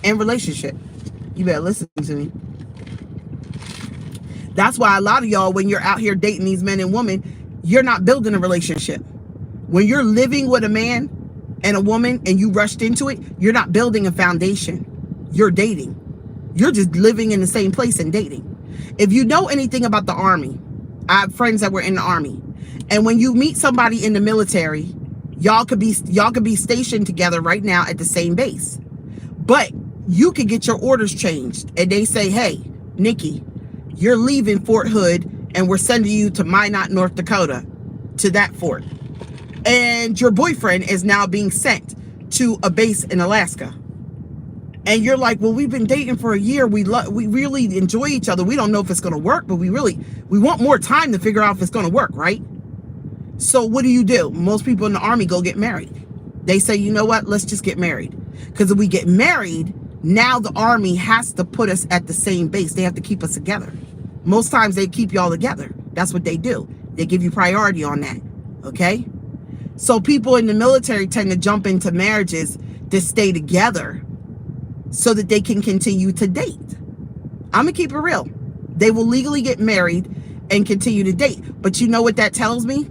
and relationship. You better listen to me. That's why a lot of y'all, when you're out here dating these men and women, you're not building a relationship. When you're living with a man and a woman and you rushed into it, you're not building a foundation. You're dating. You're just living in the same place and dating. If you know anything about the Army, I have friends that were in the Army. And when you meet somebody in the military, y'all could be stationed together right now at the same base. But you could get your orders changed and they say, hey, Nikki, you're leaving Fort Hood and we're sending you to Minot, North Dakota, to that fort. And your boyfriend is now being sent to a base in Alaska. And you're like, well, we've been dating for a year. We really enjoy each other. We don't know if it's going to work, but we want more time to figure out if it's going to work, right? So what do? Most people in the Army go get married. They say, you know what? Let's just get married. Because if we get married, now the Army has to put us at the same base. They have to keep us together. Most times they keep y'all together. That's what they do. They give you priority on that. Okay? So people in the military tend to jump into marriages to stay together so that they can continue to date. I'm going to keep it real. They will legally get married and continue to date. But you know what that tells me?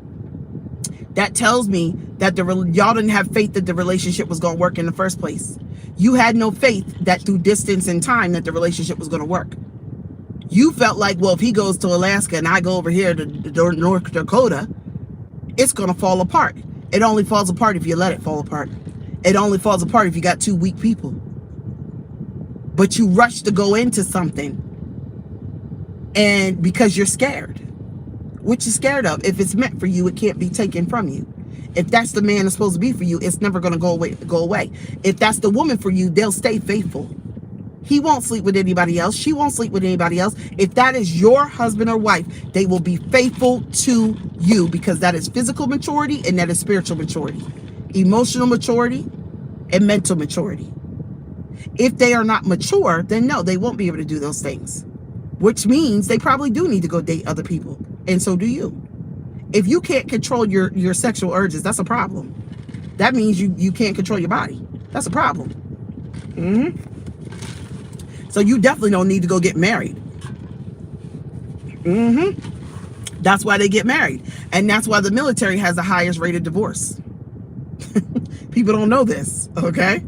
That tells me that y'all didn't have faith that the relationship was going to work in the first place. You had no faith that through distance and time that the relationship was going to work. You felt like, well, if he goes to Alaska and I go over here to North Dakota, it's going to fall apart. It only falls apart if you let it fall apart. It only falls apart if you got 2 weak people. But you rush to go into something and because you're scared. What you scared of? If it's meant for you, it can't be taken from you. If that's the man that's supposed to be for you, it's never going to go away. If that's the woman for you, they'll stay faithful. He won't sleep with anybody else. She won't sleep with anybody else. If that is your husband or wife, they will be faithful to you, because that is physical maturity and that is spiritual maturity, emotional maturity and mental maturity. If they are not mature, then no, they won't be able to do those things, which means they probably do need to go date other people. And so do you. If you can't control your sexual urges, that's a problem. That means you can't control your body. That's a problem. So you definitely don't need to go get married. That's why they get married. And that's why the military has the highest rate of divorce. People don't know this, okay?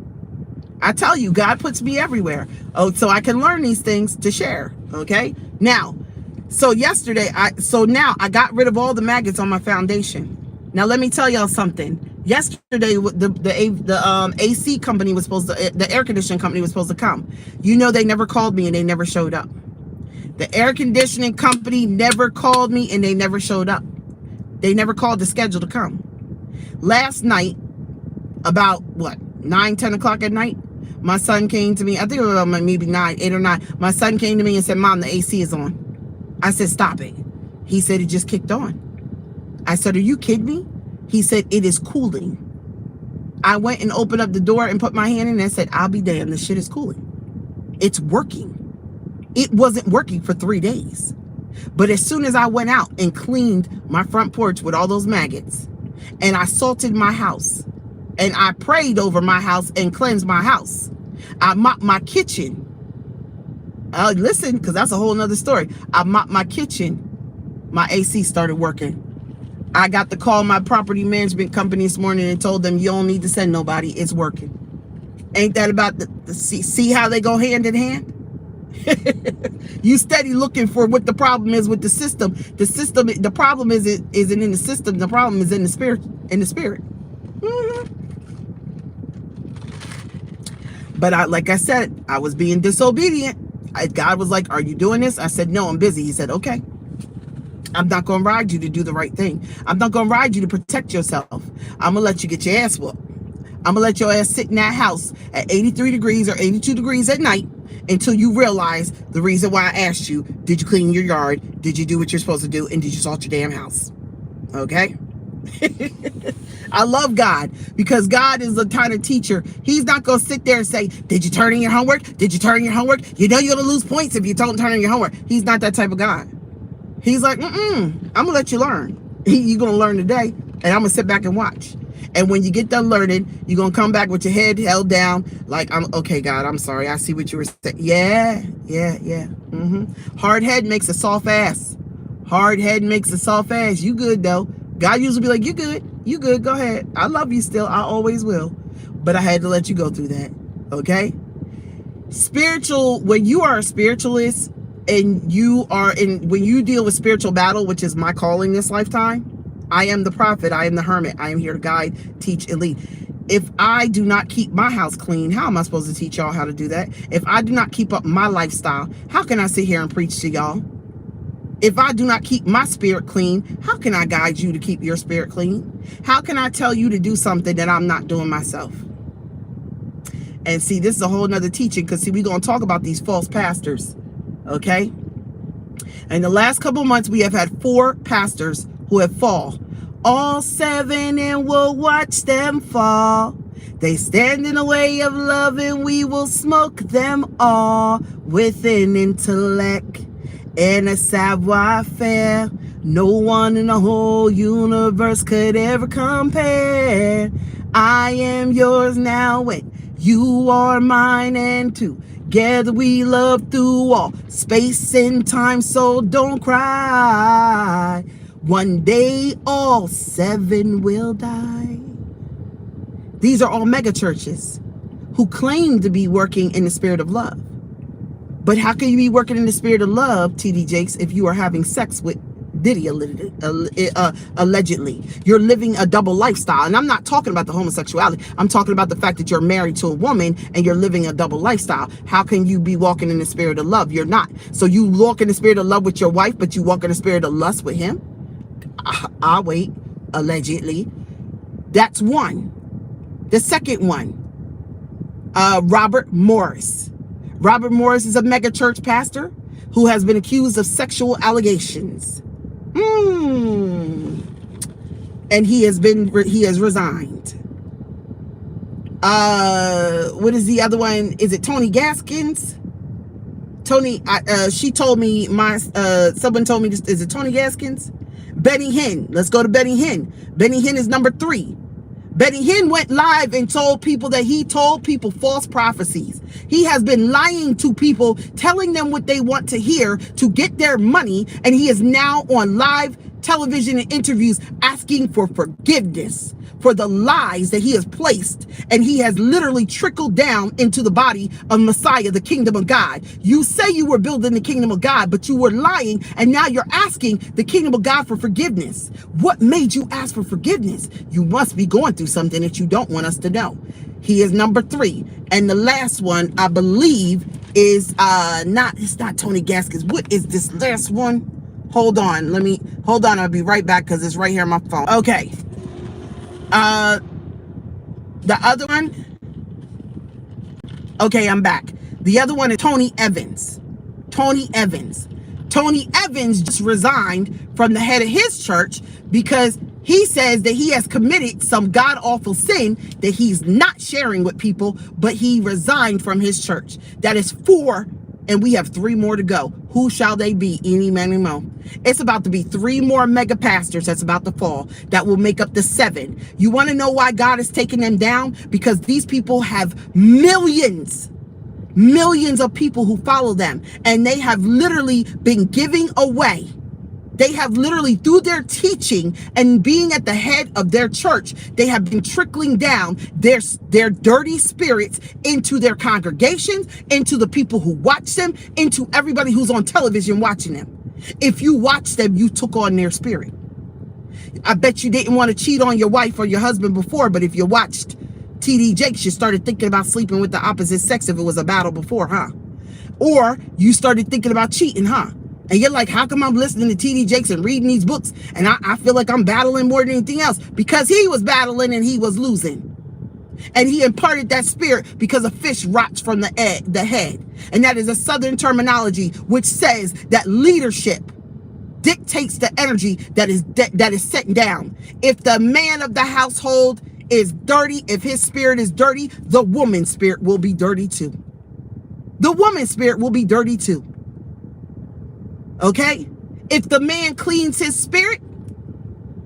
I tell you, God puts me everywhere. Oh, so I can learn these things to share, okay? Now, so yesterday, now I got rid of all the maggots on my foundation. Now, let me tell y'all something. Yesterday, the AC company was supposed to, the air conditioning company was supposed to come. You know, they never called me and they never showed up. The air conditioning company never called me and they never showed up. They never called the schedule to come. Last night, about what, 9, 10 o'clock at night, my son came to me. I think it was maybe 8 or 9. My son came to me and said, Mom, the AC is on. I said, stop it. He said, it just kicked on. I said, are you kidding me? He said, it is cooling. I went and opened up the door and put my hand in and said, I'll be damned, this shit is cooling. It's working. It wasn't working for 3 days. But as soon as I went out and cleaned my front porch with all those maggots, and I salted my house, and I prayed over my house and cleansed my house, I mopped my kitchen. Listen, because that's a whole nother story. I mopped my kitchen. My AC started working. I got to call my property management company this morning and told them, you don't need to send nobody. It's working. Ain't that about see how they go hand in hand? You steady looking for what the problem is with the system. The problem isn't in the system. The problem is in the spirit. But like I said, I was being disobedient. God was like, are you doing this? I said, no, I'm busy. He said, okay. I'm not going to ride you to do the right thing. I'm not going to ride you to protect yourself. I'm going to let you get your ass whooped. I'm going to let your ass sit in that house at 83 degrees or 82 degrees at night until you realize the reason why I asked you, did you clean your yard? Did you do what you're supposed to do? And did you salt your damn house? Okay? I love God, because God is the kind of teacher. He's not going to sit there and say, did you turn in your homework? Did you turn in your homework? You know you're going to lose points if you don't turn in your homework. He's not that type of God. He's like, I'm going to let you learn. You're going to learn today, and I'm going to sit back and watch. And when you get done learning, you're going to come back with your head held down like, okay, God, I'm sorry. I see what you were saying. Yeah. Hard head makes a soft ass. Hard head makes a soft ass. You good, though. God usually be like, you good. You good. Go ahead. I love you still. I always will. But I had to let you go through that. Okay? Spiritual, when you are a spiritualist and when you deal with spiritual battle, which is my calling this lifetime, I am the prophet. I am the hermit. I am here to guide, teach, and lead. If I do not keep my house clean, how am I supposed to teach y'all how to do that? If I do not keep up my lifestyle, how can I sit here and preach to y'all? If I do not keep my spirit clean, how can I guide you to keep your spirit clean? How can I tell you to do something that I'm not doing myself? And see, this is a whole nother teaching, because see, we're going to talk about these false pastors, okay? In the last couple of months, we have had 4 pastors who have fall. All 7, and we'll watch them fall. They stand in the way of love, and we will smoke them all with an intellect and a savoir-faire. No one in the whole universe could ever compare. I am yours now, and you are mine, and together we love through all space and time, so don't cry. One day all 7 will die. These are all mega churches who claim to be working in the spirit of love. But how can you be working in the spirit of love, TD Jakes, if you are having sex with Diddy allegedly? You're living a double lifestyle. And I'm not talking about the homosexuality. I'm talking about the fact that you're married to a woman and you're living a double lifestyle. How can you be walking in the spirit of love? You're not. So you walk in the spirit of love with your wife, but you walk in the spirit of lust with him? I'll wait. Allegedly. That's one. The second one, Robert Morris. Robert Morris is a mega church pastor who has been accused of sexual allegations. And he has resigned. What is the other one? Is it Tony Gaskins? She told me someone told me this. Is it Tony Gaskins? Benny Hinn. Let's go to Benny Hinn. Benny Hinn is number 3. Benny Hinn went live and told people that he told people false prophecies. He has been lying to people, telling them what they want to hear to get their money. And he is now on live television and interviews asking for forgiveness for the lies that he has placed, and he has literally trickled down into the body of Messiah, the kingdom of God. You say you were building the kingdom of God, but you were lying, and now you're asking the kingdom of God for forgiveness. What made you ask for forgiveness? You must be going through something that you don't want us to know. He is number 3. And the last one, I believe, is it's not Tony Gaskins. What is this last one? Hold on. I'll be right back because it's right here on my phone. Okay. The other one. Okay, I'm back. The other one is Tony Evans. Tony Evans just resigned from the head of his church because he says that he has committed some god-awful sin that he's not sharing with people, but he resigned from his church. That is 4, and we have 3 more to go. Who shall they be? Eeny, many, mo. It's about to be 3 more mega pastors that's about to fall that will make up the 7. You want to know why God is taking them down? Because these people have millions of people who follow them, and they have literally been giving away. They have literally, through their teaching and being at the head of their church, they have been trickling down their dirty spirits into their congregations, into the people who watch them, into everybody who's on television watching them. If you watch them, you took on their spirit. I bet you didn't want to cheat on your wife or your husband before, but if you watched TD Jakes, you started thinking about sleeping with the opposite sex if it was a battle before, huh? Or you started thinking about cheating, huh? And you're like, how come I'm listening to TD Jakes and reading these books and I feel like I'm battling more than anything else? Because he was battling and he was losing. And he imparted that spirit because a fish rots from the head. And that is a Southern terminology which says that leadership dictates the energy that is set down. If the man of the household is dirty, if his spirit is dirty, the woman's spirit will be dirty too. The woman's spirit will be dirty too. Okay? If the man cleans his spirit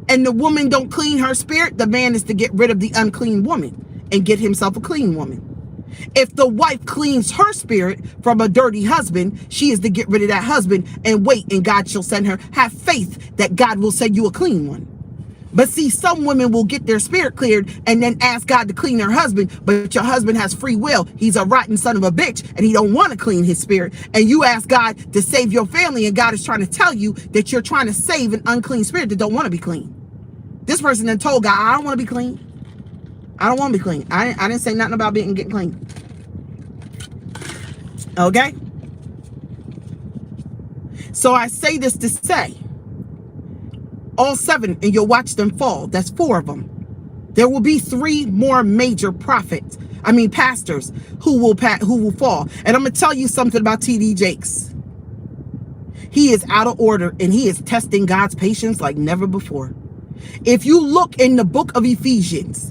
and the woman don't clean her spirit, the man is to get rid of the unclean woman and get himself a clean woman. If the wife cleans her spirit from a dirty husband, she is to get rid of that husband and wait, and God shall send her. Have faith that God will send you a clean one. But see, some women will get their spirit cleared and then ask God to clean their husband, but your husband has free will. He's a rotten son of a bitch and he don't want to clean his spirit. And you ask God to save your family, and God is trying to tell you that you're trying to save an unclean spirit that don't want to be clean. This person then told God, I don't want to be clean. I don't want to be clean. I didn't say nothing about getting clean. Okay? So I say this to say, all 7, and you'll watch them fall. That's 4 of them. There will be 3 more major pastors who will fall. And I'm going to tell you something about TD Jakes. He is out of order, and he is testing God's patience like never before. If you look in the book of Ephesians,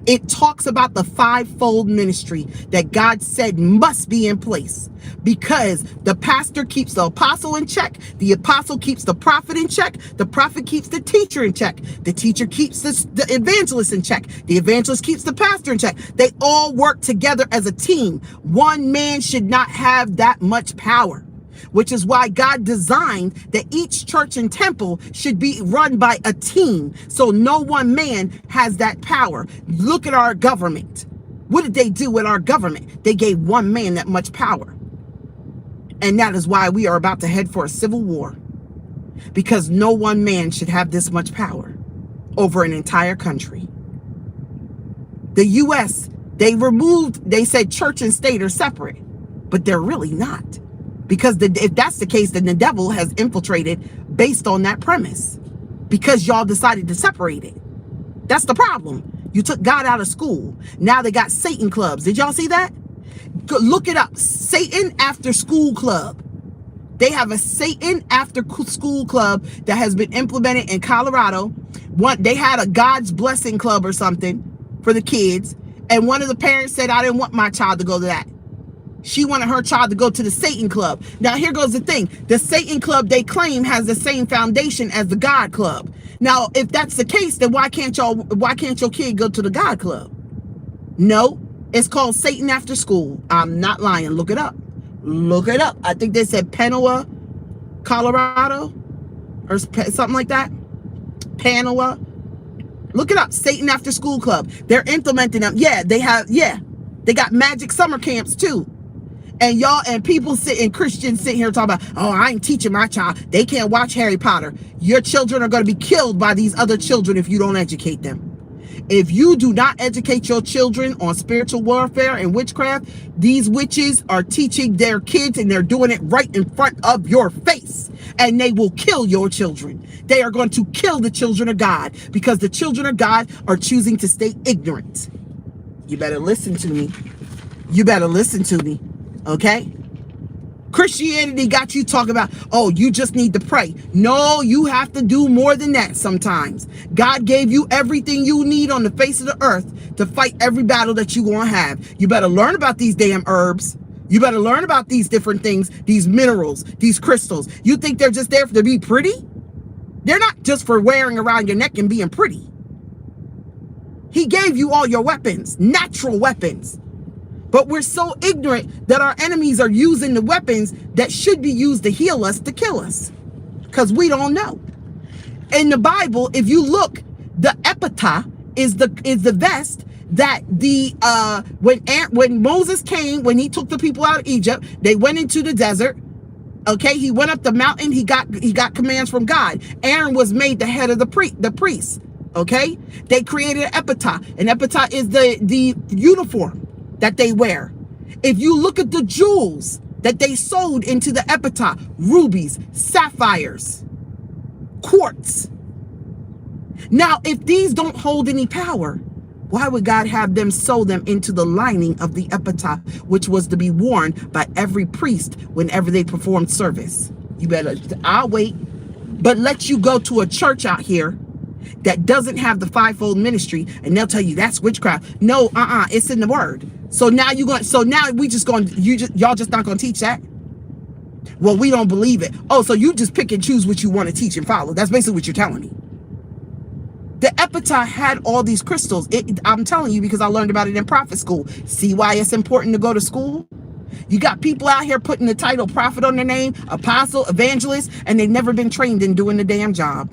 it talks about the 5-fold ministry that God said must be in place, because the pastor keeps the apostle in check, the apostle keeps the prophet in check, the prophet keeps the teacher in check, the teacher keeps the evangelist in check, the evangelist keeps the pastor in check. They all work together as a team. One man should not have that much power, which is why God designed that each church and temple should be run by a team. So no one man has that power. Look at our government. What did they do with our government? They gave one man that much power. And that is why we are about to head for a civil war. Because no one man should have this much power over an entire country. The U.S., they said church and state are separate, but they're really not. Because if that's the case, then the devil has infiltrated based on that premise, because y'all decided to separate it. That's the problem. You took God out of school. Now they got Satan clubs. Did y'all see that? Look it up. Satan After School Club. They have a Satan After School Club that has been implemented in Colorado. They had a God's Blessing Club or something for the kids. And one of the parents said, I didn't want my child to go to that. She wanted her child to go to the Satan Club. Now, here goes the thing. The Satan Club, they claim, has the same foundation as the God Club. Now, if that's the case, then why can't your kid go to the God Club? No, it's called Satan After School. I'm not lying. Look it up. Look it up. I think they said Panoa, Colorado, or something like that. Panoa. Look it up. Satan After School Club. They're implementing them. Yeah, they got magic summer camps too. And y'all and Christians sit here talking about, oh, I ain't teaching my child. They can't watch Harry Potter. Your children are going to be killed by these other children if you don't educate them. If you do not educate your children on spiritual warfare and witchcraft, these witches are teaching their kids, and they're doing it right in front of your face. And they will kill your children. They are going to kill the children of God because the children of God are choosing to stay ignorant. You better listen to me. You better listen to me. Okay? Christianity got you talking about, oh, you just need to pray. No, you have to do more than that sometimes. God gave you everything you need on the face of the earth to fight every battle that you're going to have. You better learn about these damn herbs. You better learn about these different things, these minerals, these crystals. You think they're just there to be pretty? They're not just for wearing around your neck and being pretty. He gave you all your weapons, natural weapons. But we're so ignorant that our enemies are using the weapons that should be used to heal us to kill us. Because we don't know. In the Bible, if you look, the epitah is the vest that when Moses came, when he took the people out of Egypt, they went into the desert. Okay, he went up the mountain, he got commands from God. Aaron was made the head of the priest. Okay? They created an epitah. An epitah is the uniform that they wear. If you look at the jewels that they sewed into the epitah, rubies, sapphires, quartz. Now, if these don't hold any power, why would God have them sew them into the lining of the epitah, which was to be worn by every priest whenever they performed service? You better, I'll wait. But let you go to a church out here that doesn't have the fivefold ministry, and they'll tell you that's witchcraft. No, it's in the word. So now y'all just not gonna teach that? Well, we don't believe it. Oh, so you just pick and choose what you want to teach and follow. That's basically what you're telling me. The epitah had all these crystals. I'm telling you because I learned about it in prophet school. See why it's important to go to school? You got people out here putting the title prophet on their name, apostle, evangelist, and they've never been trained in doing the damn job.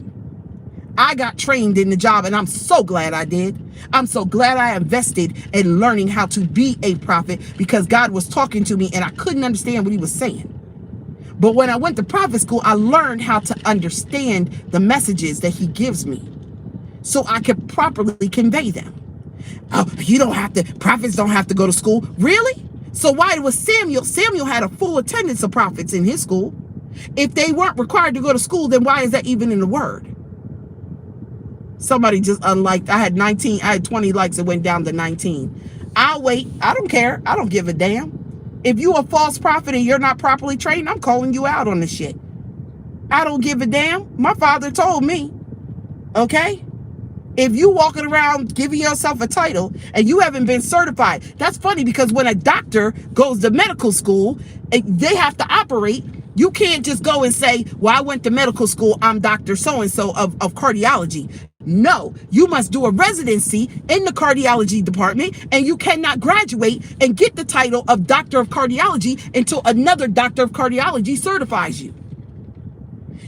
I got trained in the job, and I'm so glad I did. I'm so glad I invested in learning how to be a prophet because God was talking to me and I couldn't understand what he was saying. But when I went to prophet school, I learned how to understand the messages that he gives me so I could properly convey them. Oh, prophets don't have to go to school. Really? So why was Samuel had a full attendance of prophets in his school. If they weren't required to go to school, then why is that even in the word? Somebody just unliked. I had 20 likes. It went down to 19. I'll wait. I don't care. I don't give a damn. If you a false prophet and you're not properly trained, I'm calling you out on the shit. I don't give a damn. My father told me. Okay? If you walking around giving yourself a title and you haven't been certified, that's funny because when a doctor goes to medical school, they have to operate. You can't just go and say, well, I went to medical school, I'm Dr. So-and-so of cardiology. No, you must do a residency in the cardiology department, and you cannot graduate and get the title of Doctor of Cardiology until another Doctor of Cardiology certifies you.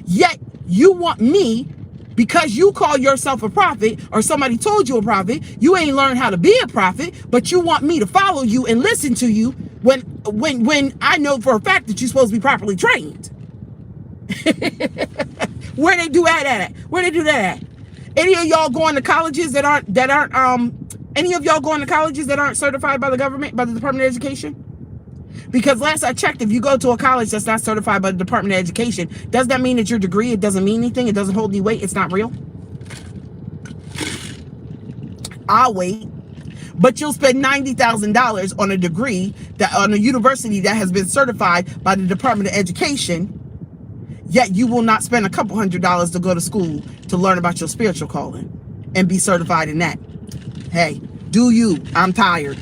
Yet, you want me, because you call yourself a prophet, or somebody told you a prophet, you ain't learned how to be a prophet, but you want me to follow you and listen to you when I know for a fact that you're supposed to be properly trained. Where they do that at? Where they do that at? Any of y'all going to colleges that aren't certified by the government, by the Department of Education? Because last I checked, if you go to a college that's not certified by the Department of Education, does that mean that your degree, it doesn't mean anything? It doesn't hold any weight? It's not real? I'll wait. But you'll spend $90,000 on a degree on a university that has been certified by the Department of Education, yet you will not spend a couple $100s to go to school to learn about your spiritual calling and be certified in that. Hey, do you? I'm tired.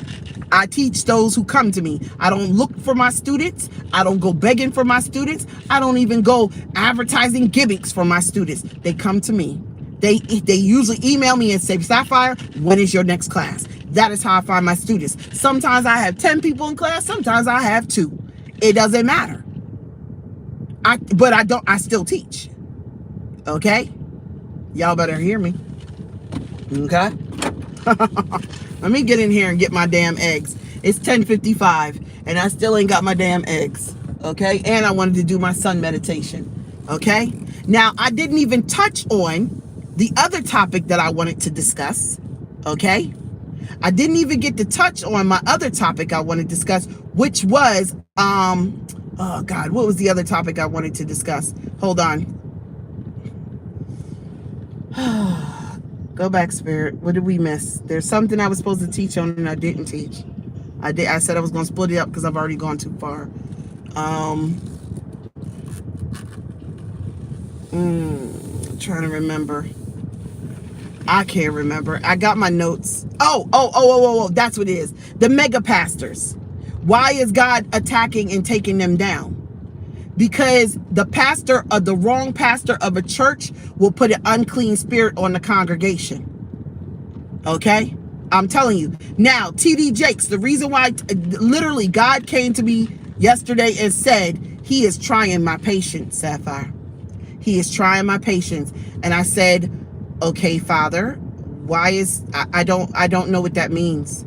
I teach those who come to me. I don't look for my students. I don't go begging for my students. I don't even go advertising gimmicks for my students. They come to me. They usually email me and say, Sapphire, when is your next class? That is how I find my students. Sometimes I have 10 people in class. Sometimes I have 2. It doesn't matter. I still teach. Okay? Y'all better hear me. Okay? Let me get in here and get my damn eggs. It's 10:55 and I still ain't got my damn eggs. Okay? And I wanted to do my sun meditation. Okay? Now, I didn't even touch on the other topic that I wanted to discuss. Okay? I didn't even get to touch on my other topic I wanted to discuss, which was, oh God, what was the other topic I wanted to discuss? Hold on. Go back, Spirit. What did we miss? There's something I was supposed to teach on and I didn't teach. I said I was going to split it up because I've already gone too far. Trying to remember. I can't remember. I got my notes. Oh, that's what it is. The mega pastors. Why is God attacking and taking them down? Because the pastor of the wrong pastor of a church will put an unclean spirit on the congregation. Okay? I'm telling you. Now, TD Jakes, the reason why literally God came to me yesterday and said, he is trying my patience, Sapphire. He is trying my patience. And I said, okay, Father, why is, I don't know what that means.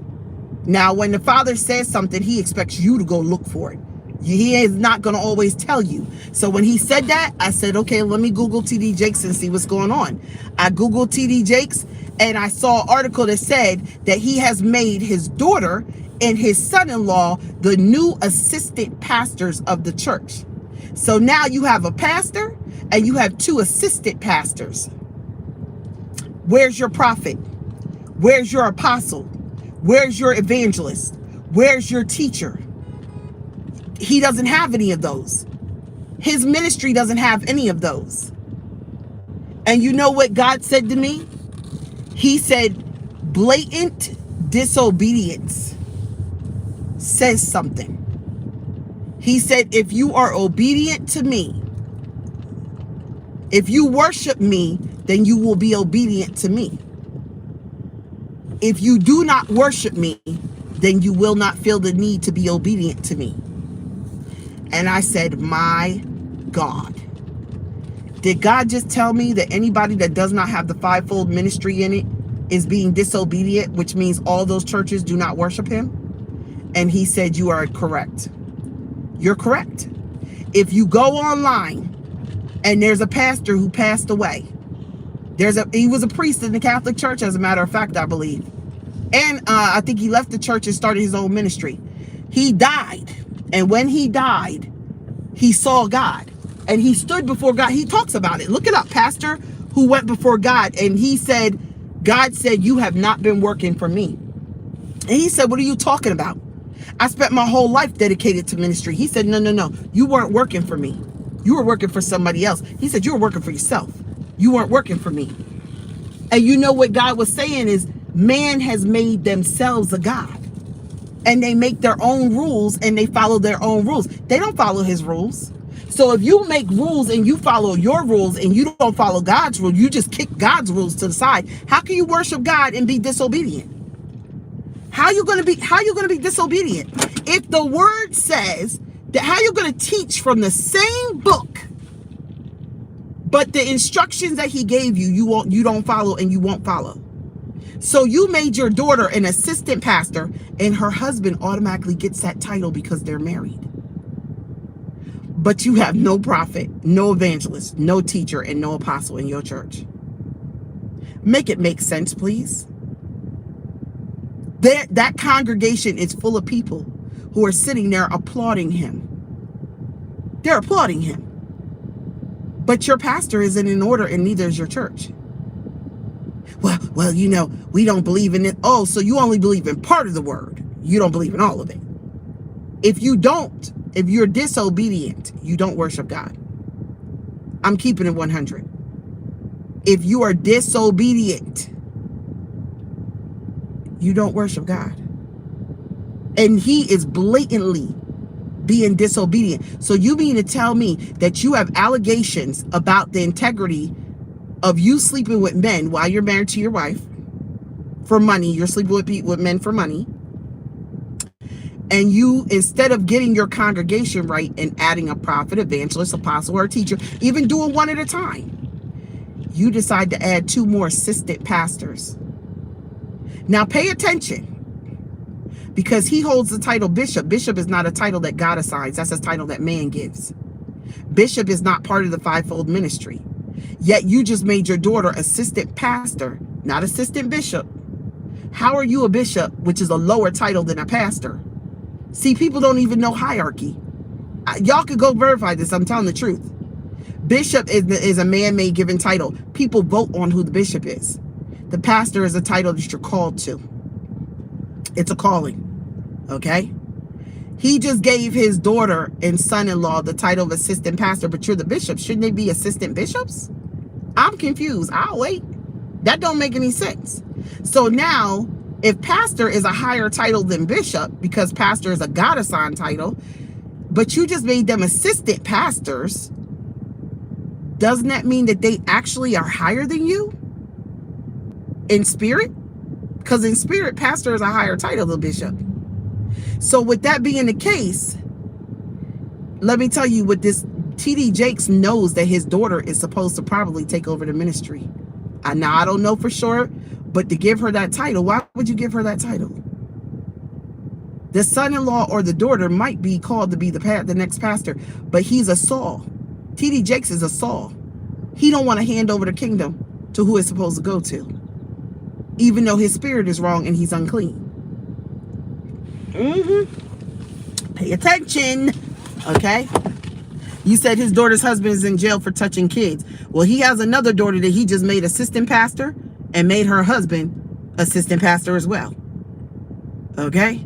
Now, when the Father says something, he expects you to go look for it. He is not going to always tell you. So when he said that, I said, okay, let me Google TD Jakes and see what's going on. I Googled TD Jakes and I saw an article that said that he has made his daughter and his son-in-law the new assistant pastors of the church. So now you have a pastor and you have 2 assistant pastors. Where's your prophet? Where's your apostle? Where's your evangelist? Where's your teacher? He doesn't have any of those. His ministry doesn't have any of those. And you know what God said to me? He said, blatant disobedience says something. He said, if you are obedient to me, if you worship me, then you will be obedient to me. If you do not worship me, then you will not feel the need to be obedient to me. And I said, my God. Did God just tell me that anybody that does not have the 5-fold ministry in it is being disobedient, which means all those churches do not worship him? And he said, you are correct. You're correct. If you go online and there's a pastor who passed away, he was a priest in the Catholic Church, as a matter of fact, I believe. And I think he left the church and started his own ministry. He died. And when he died, he saw God. And he stood before God. He talks about it. Look it up. Pastor who went before God. And he said, God said, you have not been working for me. And he said, what are you talking about? I spent my whole life dedicated to ministry. He said, no. You weren't working for me. You were working for somebody else. He said, you were working for yourself. You weren't working for me. And you know what God was saying is, man has made themselves a God. And they make their own rules and they follow their own rules. They don't follow his rules. So if you make rules and you follow your rules and you don't follow God's rules, you just kick God's rules to the side. How can you worship God and be disobedient? How are you going to be disobedient? If the word says that, how are you going to teach from the same book, but the instructions that he gave you, you don't follow and you won't follow? So you made your daughter an assistant pastor and her husband automatically gets that title because they're married. But you have no prophet, no evangelist, no teacher, and no apostle in your church. Make it make sense, please. That congregation is full of people who are sitting there applauding him. They're applauding him. But your pastor isn't in order and neither is your church. Well, you know, we don't believe in it. Oh, so you only believe in part of the word. You don't believe in all of it. If you're disobedient, you don't worship God. I'm keeping it 100. If you are disobedient, you don't worship God. And he is blatantly being disobedient. So you mean to tell me that you have allegations about the integrity of you sleeping with men while you're married to your wife for money? You're sleeping with men for money. And you, instead of getting your congregation right and adding a prophet, evangelist, apostle, or a teacher, even doing one at a time, you decide to add 2 more assistant pastors. Now pay attention, because he holds the title bishop. Bishop is not a title that God assigns. That's a title that man gives. Bishop is not part of the fivefold ministry. Yet you just made your daughter assistant pastor, not assistant bishop. How are you a bishop, which is a lower title than a pastor? See, people don't even know hierarchy. Y'all could go verify this. I'm telling the truth. Bishop is a man-made given title. People vote on who the bishop is. The pastor is a title that you're called to. It's a calling. Okay? He just gave his daughter and son-in-law the title of assistant pastor, but you're the bishop. Shouldn't they be assistant bishops? I'm confused. I'll wait. That don't make any sense. So now, if pastor is a higher title than bishop, because pastor is a God-assigned title, but you just made them assistant pastors, doesn't that mean that they actually are higher than you in spirit? Because in spirit, pastor is a higher title than bishop. So with that being the case, let me tell you what this T.D. Jakes knows, that his daughter is supposed to probably take over the ministry. Now, I don't know for sure, but to give her that title, why would you give her that title? The son-in-law or the daughter might be called to be the next pastor, but he's a Saul. T.D. Jakes is a Saul. He don't want to hand over the kingdom to who it's supposed to go to, even though his spirit is wrong and he's unclean. Pay attention, okay? You said his daughter's husband is in jail for touching kids. Well, he has another daughter that he just made assistant pastor and made her husband assistant pastor as well. Okay?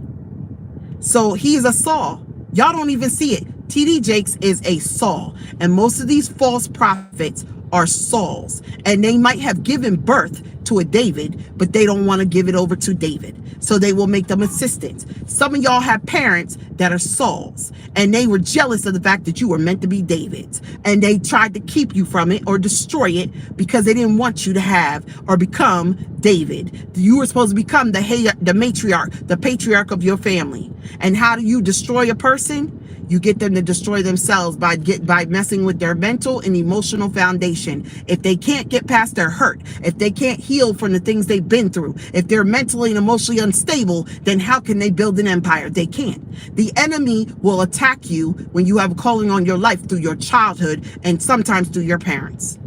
So he's a Saul. Y'all don't even see it. T.D. Jakes is a Saul. And most of these false prophets are Sauls. And they might have given birth to a David, but they don't want to give it over to David. So they will make them assistants. Some of y'all have parents that are Sauls, and they were jealous of the fact that you were meant to be Davids, and they tried to keep you from it or destroy it because they didn't want you to have or become David. You were supposed to become the matriarch, the patriarch of your family. And how do you destroy a person? You get them to destroy themselves by messing with their mental and emotional foundation. If they can't get past their hurt, if they can't heal from the things they've been through, if they're mentally and emotionally unstable, then how can they build an empire? They can't. The enemy will attack you when you have a calling on your life through your childhood and sometimes through your parents.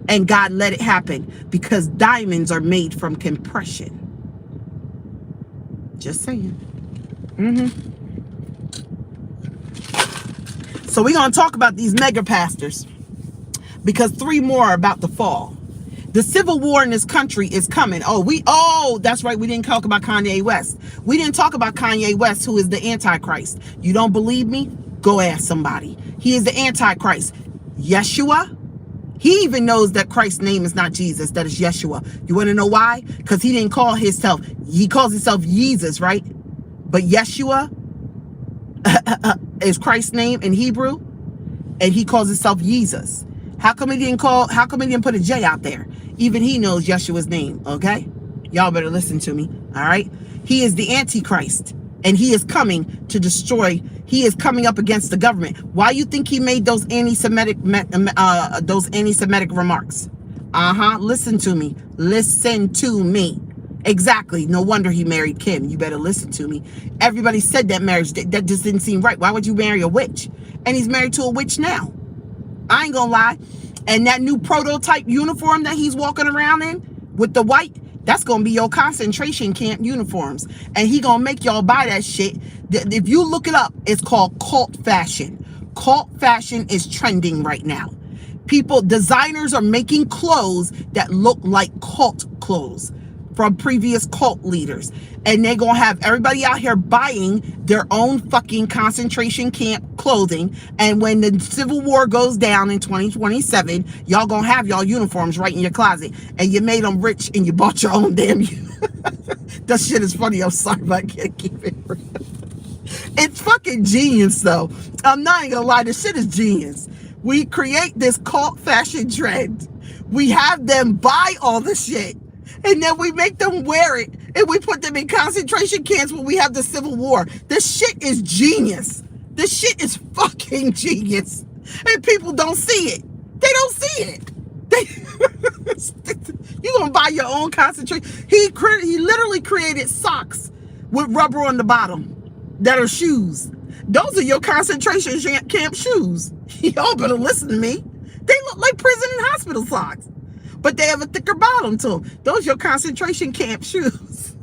And God let it happen because diamonds are made from compression. Just saying. So we're going to talk about these mega pastors because 3 more are about to fall. The civil war in this country is coming. Oh, that's right. We didn't talk about Kanye West. We didn't talk about Kanye West, who is the Antichrist. You don't believe me? Go ask somebody. He is the Antichrist. Yeshua. He even knows that Christ's name is not Jesus, that is Yeshua. You want to know why? Because he didn't call himself. He calls himself Jesus, right? But Yeshua is Christ's name in Hebrew, and he calls himself Jesus. How come he didn't put a J out there? Even he knows Yeshua's name, okay? Y'all better listen to me, all right? He is the Antichrist, and he is coming to destroy. He is coming up against the government. Why you think he made those anti-Semitic remarks? Listen to me. Listen to me. Exactly. No wonder he married Kim. You better listen to me. Everybody said that marriage, that just didn't seem right. Why would you marry a witch? And he's married to a witch now. I ain't gonna lie. And that new prototype uniform that he's walking around in with the white, that's gonna be your concentration camp uniforms. And he gonna make y'all buy that shit. If you look it up, it's called cult fashion. Cult fashion is trending right now. Designers are making clothes that look like cult clothes from previous cult leaders. And they're going to have everybody out here buying their own fucking concentration camp clothing. And when the Civil War goes down in 2027, y'all going to have y'all uniforms right in your closet. And you made them rich and you bought your own damn. That shit is funny. I'm sorry, but I can't keep it real. It's fucking genius, though. I'm not even gonna lie. This shit is genius. We create this cult fashion trend. We have them buy all the shit. And then we make them wear it. And we put them in concentration camps when we have the Civil War. This shit is genius. This shit is fucking genius. And people don't see it. They don't see it. You're gonna buy your own concentration. He literally created socks with rubber on the bottom that are shoes. Those are your concentration camp shoes. Y'all better listen to me. They look like prison and hospital socks, but they have a thicker bottom to them. Those are your concentration camp shoes.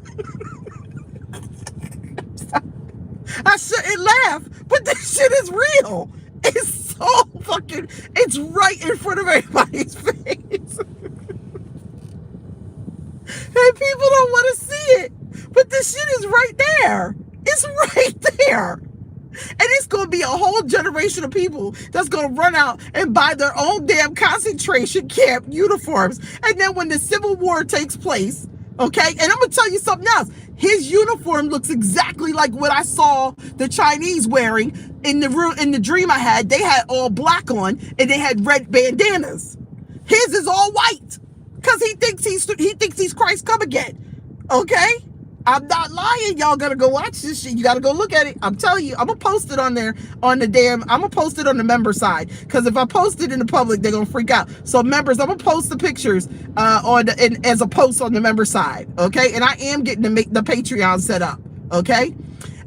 I shouldn't laugh, but this shit is real. It's so fucking, it's right in front of everybody's face. And people don't want to see it, but this shit is right there. It's right there. And it's going to be a whole generation of people that's going to run out and buy their own damn concentration camp uniforms. And then when the Civil War takes place, okay, and I'm going to tell you something else. His uniform looks exactly like what I saw the Chinese wearing in the dream I had. They had all black on and they had red bandanas. His is all white because he thinks he's Christ come again. Okay? I'm not lying. Y'all gotta go watch this shit. You gotta go look at it. I'm telling you, I'm gonna post it on there I'm gonna post it on the member side. Because if I post it in the public, they're gonna freak out. So members, I'm gonna post the pictures as a post on the member side. Okay. And I am getting the Patreon set up. Okay.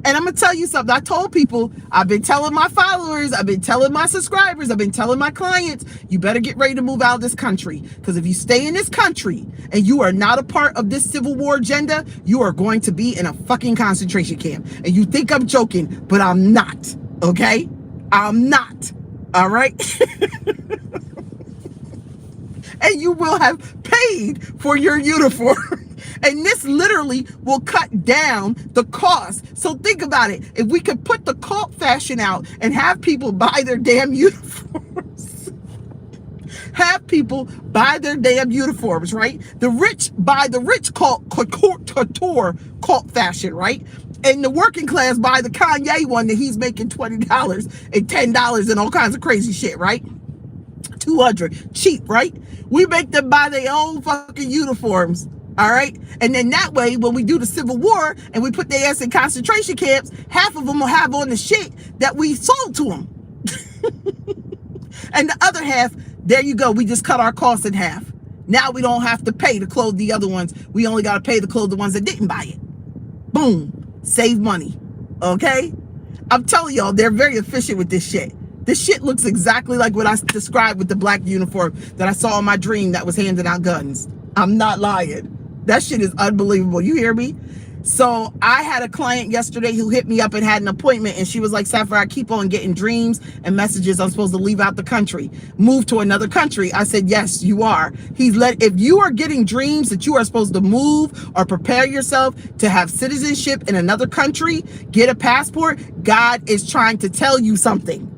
And I'm gonna tell you something. I told people, I've been telling my followers, I've been telling my subscribers, I've been telling my clients, you better get ready to move out of this country. Because if you stay in this country and you are not a part of this Civil War agenda, you are going to be in a fucking concentration camp. And you think I'm joking, but I'm not. Okay? I'm not. All right? And you will have paid for your uniform. And this literally will cut down the cost. So think about it. If we could put the cult fashion out and have people buy their damn uniforms. Have people buy their damn uniforms, right? The rich buy the rich couture cult fashion, right? And the working class buy the Kanye one that he's making $20 and $10 and all kinds of crazy shit, right? $200, cheap, right? We make them buy their own fucking uniforms. All right. And then that way, when we do the Civil War and we put their ass in concentration camps, half of them will have on the shit that we sold to them. And the other half, there you go. We just cut our costs in half. Now we don't have to pay to clothe the other ones. We only got to pay to clothe the ones that didn't buy it. Boom. Save money. Okay. I'm telling y'all, they're very efficient with this shit. This shit looks exactly like what I described with the black uniform that I saw in my dream that was handing out guns. I'm not lying. That shit is unbelievable. You hear me? So I had a client yesterday who hit me up and had an appointment, and she was like, Sapphire, I keep on getting dreams and messages I'm supposed to leave out the country, move to another country. I said, yes, you are. If you are getting dreams that you are supposed to move or prepare yourself to have citizenship in another country, get a passport, God is trying to tell you something.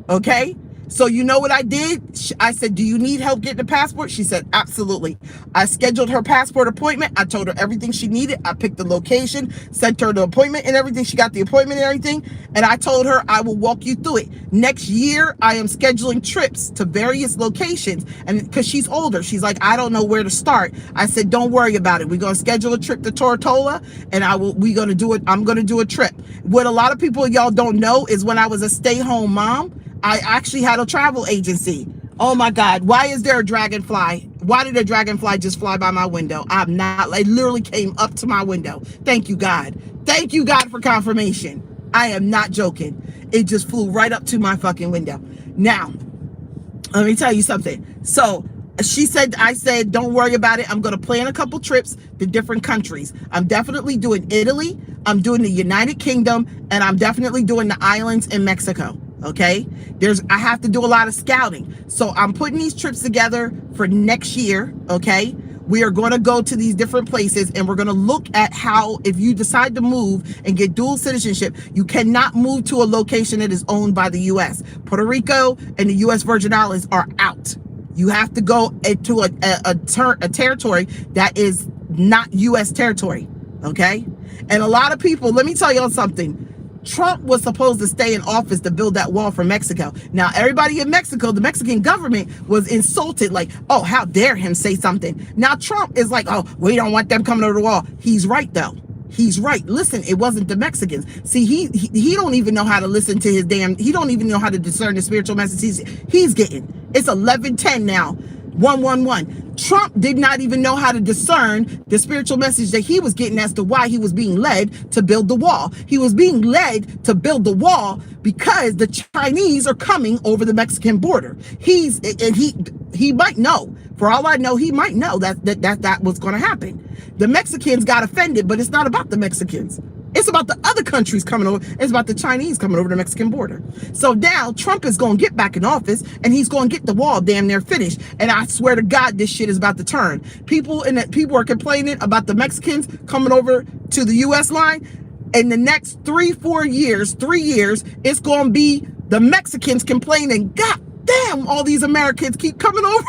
Okay? So you know what I did? I said, do you need help getting a passport? She said, absolutely. I scheduled her passport appointment. I told her everything she needed. I picked the location, sent her the appointment and everything. She got the appointment and everything. And I told her I will walk you through it. Next year, I am scheduling trips to various locations. And because she's older, she's like, I don't know where to start. I said, don't worry about it. We're going to schedule a trip to Tortola and we're going to do it. I'm going to do a trip. What a lot of people y'all don't know is when I was a stay-home mom, I actually had a travel agency. Oh my God. Why is there a dragonfly? Why did a dragonfly just fly by my window? I'm not, it literally came up to my window. Thank you, God. Thank you, God, for confirmation. I am not joking. It just flew right up to my fucking window. Now, let me tell you something. So I said, don't worry about it. I'm going to plan a couple trips to different countries. I'm definitely doing Italy. I'm doing the United Kingdom, and I'm definitely doing the islands in Mexico. Okay, I have to do a lot of scouting. So I'm putting these trips together for next year. Okay, we are going to go to these different places and we're going to look at how, if you decide to move and get dual citizenship, you cannot move to a location that is owned by the U.S. Puerto Rico and the U.S. Virgin Islands are out. You have to go into a territory that is not U.S. territory. Okay, and a lot of people, let me tell y'all something. Trump was supposed to stay in office to build that wall for Mexico. Now, everybody in Mexico, the Mexican government was insulted, like, oh, how dare him say something. Now, Trump is like, oh, we don't want them coming over the wall. He's right, though. He's right. Listen, it wasn't the Mexicans. See, he don't even know how to listen to his he don't even know how to discern the spiritual messages he's getting. It's 11:10 now. 111. Trump did not even know how to discern the spiritual message that he was getting as to why he was being led to build the wall. He was being led to build the wall because the Chinese are coming over the Mexican border. He might know. For all I know, he might know that was going to happen. The Mexicans got offended, but it's not about the Mexicans. It's about the other countries coming over. It's about the Chinese coming over the Mexican border. So now Trump is going to get back in office and he's going to get the wall damn near finished. And I swear to God, this shit is about to turn. People are complaining about the Mexicans coming over to the U.S. line. In the next 3 years, it's going to be the Mexicans complaining, God damn, all these Americans keep coming over.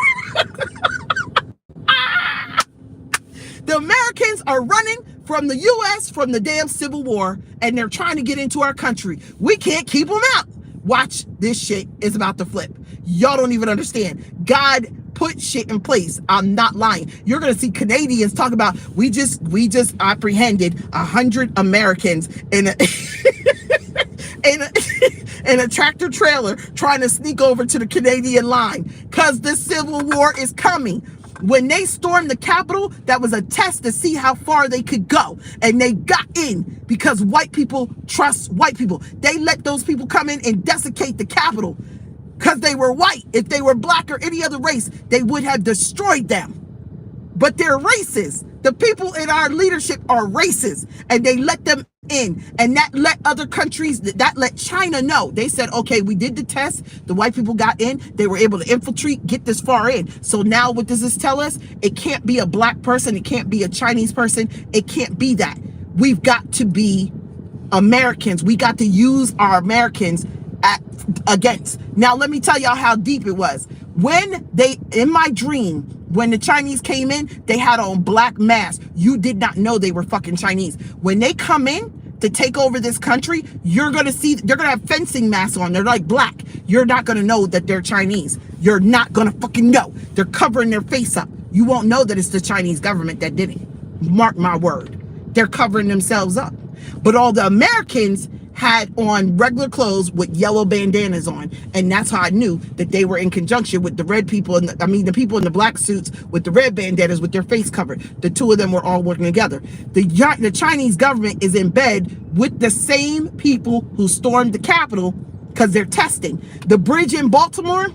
The Americans are running from the U.S., from the damn Civil War, and they're trying to get into our country. We can't keep them out. Watch, this shit is about to flip. Y'all don't even understand. God put shit in place. I'm not lying. You're going to see Canadians talk about, we just apprehended 100 Americans in a in a tractor trailer trying to sneak over to the Canadian line because the Civil War is coming. When they stormed the Capitol, that was a test to see how far they could go. And they got in because white people trust white people. They let those people come in and desiccate the Capitol because they were white. If they were black or any other race, they would have destroyed them. But they're racist. The people in our leadership are racist, and they let them in. And that let other countries, that let China know. They said, okay, we did the test. The white people got in. They were able to infiltrate, get this far in. So now what does this tell us? It can't be a black person. It can't be a Chinese person. It can't be that. We've got to be Americans. We got to use our Americans against. Now, let me tell y'all how deep it was. In my dream, when the Chinese came in, they had on black masks. You did not know they were fucking Chinese. When they come in to take over this country, you're going to see, they're going to have fencing masks on. They're like black. You're not going to know that they're Chinese. You're not going to fucking know. They're covering their face up. You won't know that it's the Chinese government that did it. Mark my word. They're covering themselves up. But all the Americans had on regular clothes with yellow bandanas on, and that's how I knew that they were in conjunction with the red people, and the people in the black suits with the red bandanas with their face covered. The two of them were all working together. The Chinese government is in bed with the same people who stormed the Capitol because they're testing. The bridge in Baltimore,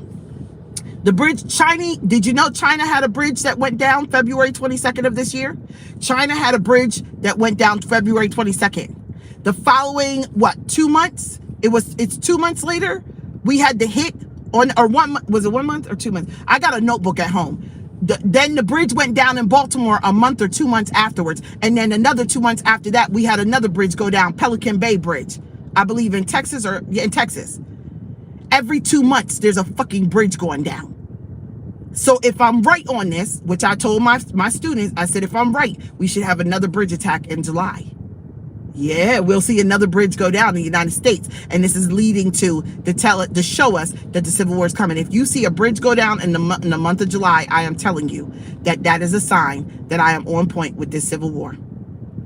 did you know China had a bridge that went down February 22nd of this year? China had a bridge that went down February 22nd. The following, 2 months? It's 2 months later, we had the hit on, or 1 month, was it 1 month or 2 months? I got a notebook at home. Then the bridge went down in Baltimore a month or 2 months afterwards. And then another 2 months after that, we had another bridge go down, Pelican Bay Bridge. I believe in Texas in Texas. Every 2 months, there's a fucking bridge going down. So if I'm right on this, which I told my students, I said, if I'm right, we should have another bridge attack in July. Yeah, we'll see another bridge go down in the United States. And this is leading to show us that the Civil War is coming. If you see a bridge go down in the month of July, I am telling you that is a sign that I am on point with this Civil War.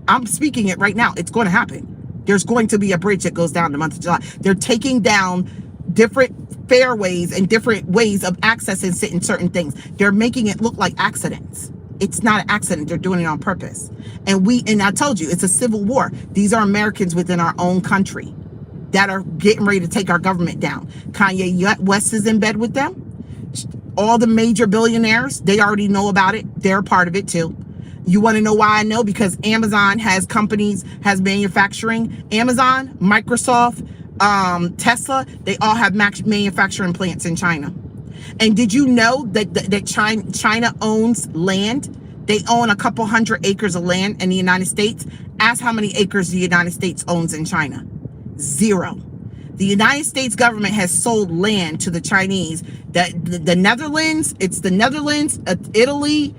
I'm speaking it right now. It's going to happen. There's going to be a bridge that goes down in the month of July. They're taking down different fairways and different ways of accessing certain things. They're making it look like accidents. It's not an accident. They're doing it on purpose. And I told you, it's a civil war. These are Americans within our own country that are getting ready to take our government down. Kanye West is in bed with them. All the major billionaires, they already know about it. They're a part of it too. You want to know why I know? Because Amazon has companies, has manufacturing. Amazon, Microsoft, Tesla, they all have manufacturing plants in China. And did you know that China owns land? They own a couple hundred acres of land in the United States. Ask how many acres the United States owns in China. 0. The United States government has sold land to the Chinese. The Netherlands, it's the Netherlands, Italy,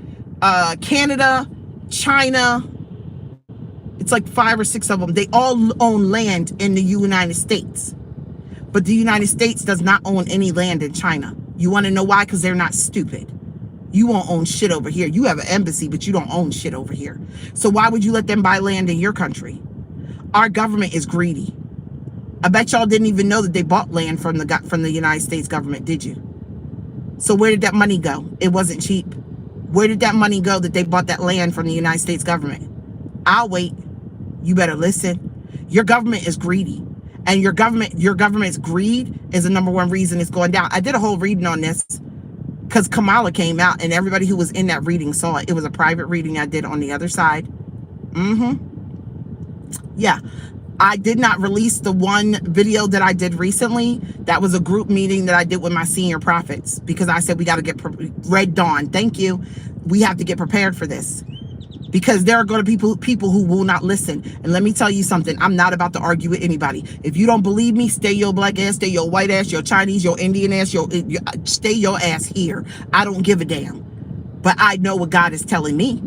Canada, China. It's like 5 or 6 of them. They all own land in the United States. But the United States does not own any land in China. You want to know why? Because they're not stupid. You won't own shit over here. You have an embassy, but you don't own shit over here. So why would you let them buy land in your country? Our government is greedy. I bet y'all didn't even know that they bought land from the United States government, did you? So where did that money go? It wasn't cheap. Where did that money go that they bought that land from the United States government? I'll wait. You better listen. Your government is greedy. And your government's greed is the #1 reason it's going down. I did a whole reading on this because Kamala came out and everybody who was in that reading saw it. It was a private reading I did on the other side. Yeah. I did not release the one video that I did recently. That was a group meeting that I did with my senior prophets because I said we got to get Red Dawn. Thank you. We have to get prepared for this. Because there are going to be people who will not listen. And let me tell you something. I'm not about to argue with anybody. If you don't believe me, stay your black ass, stay your white ass, your Chinese, your Indian ass, stay your ass here. I don't give a damn. But I know what God is telling me.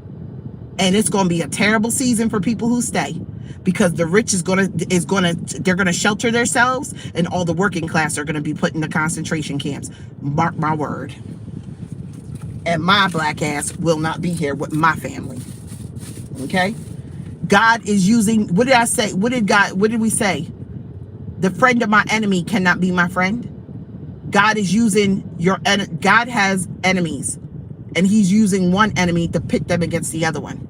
And it's going to be a terrible season for people who stay. Because the rich they're going to shelter themselves, and all the working class are going to be put in the concentration camps. Mark my word. And my black ass will not be here with my family. Okay? God is using, what did I say? What did we say? The friend of my enemy cannot be my friend. God is using God has enemies, and he's using one enemy to pit them against the other one.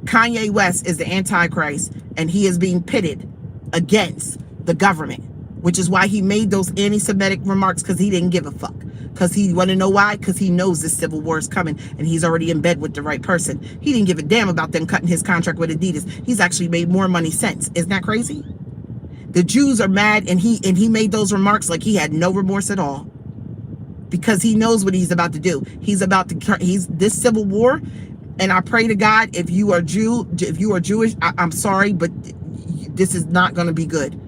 Kanye West is the Antichrist, and he is being pitted against the government, which is why he made those anti-Semitic remarks, because he didn't give a fuck. Because he want to know why? Because he knows this civil war is coming, and he's already in bed with the right person. He didn't give a damn about them cutting his contract with Adidas. He's actually made more money since. Isn't that crazy? The Jews are mad, and he made those remarks like he had no remorse at all, because he knows what he's about to do. He's this civil war. And I pray to God, if you are Jewish, I'm sorry, but this is not going to be good.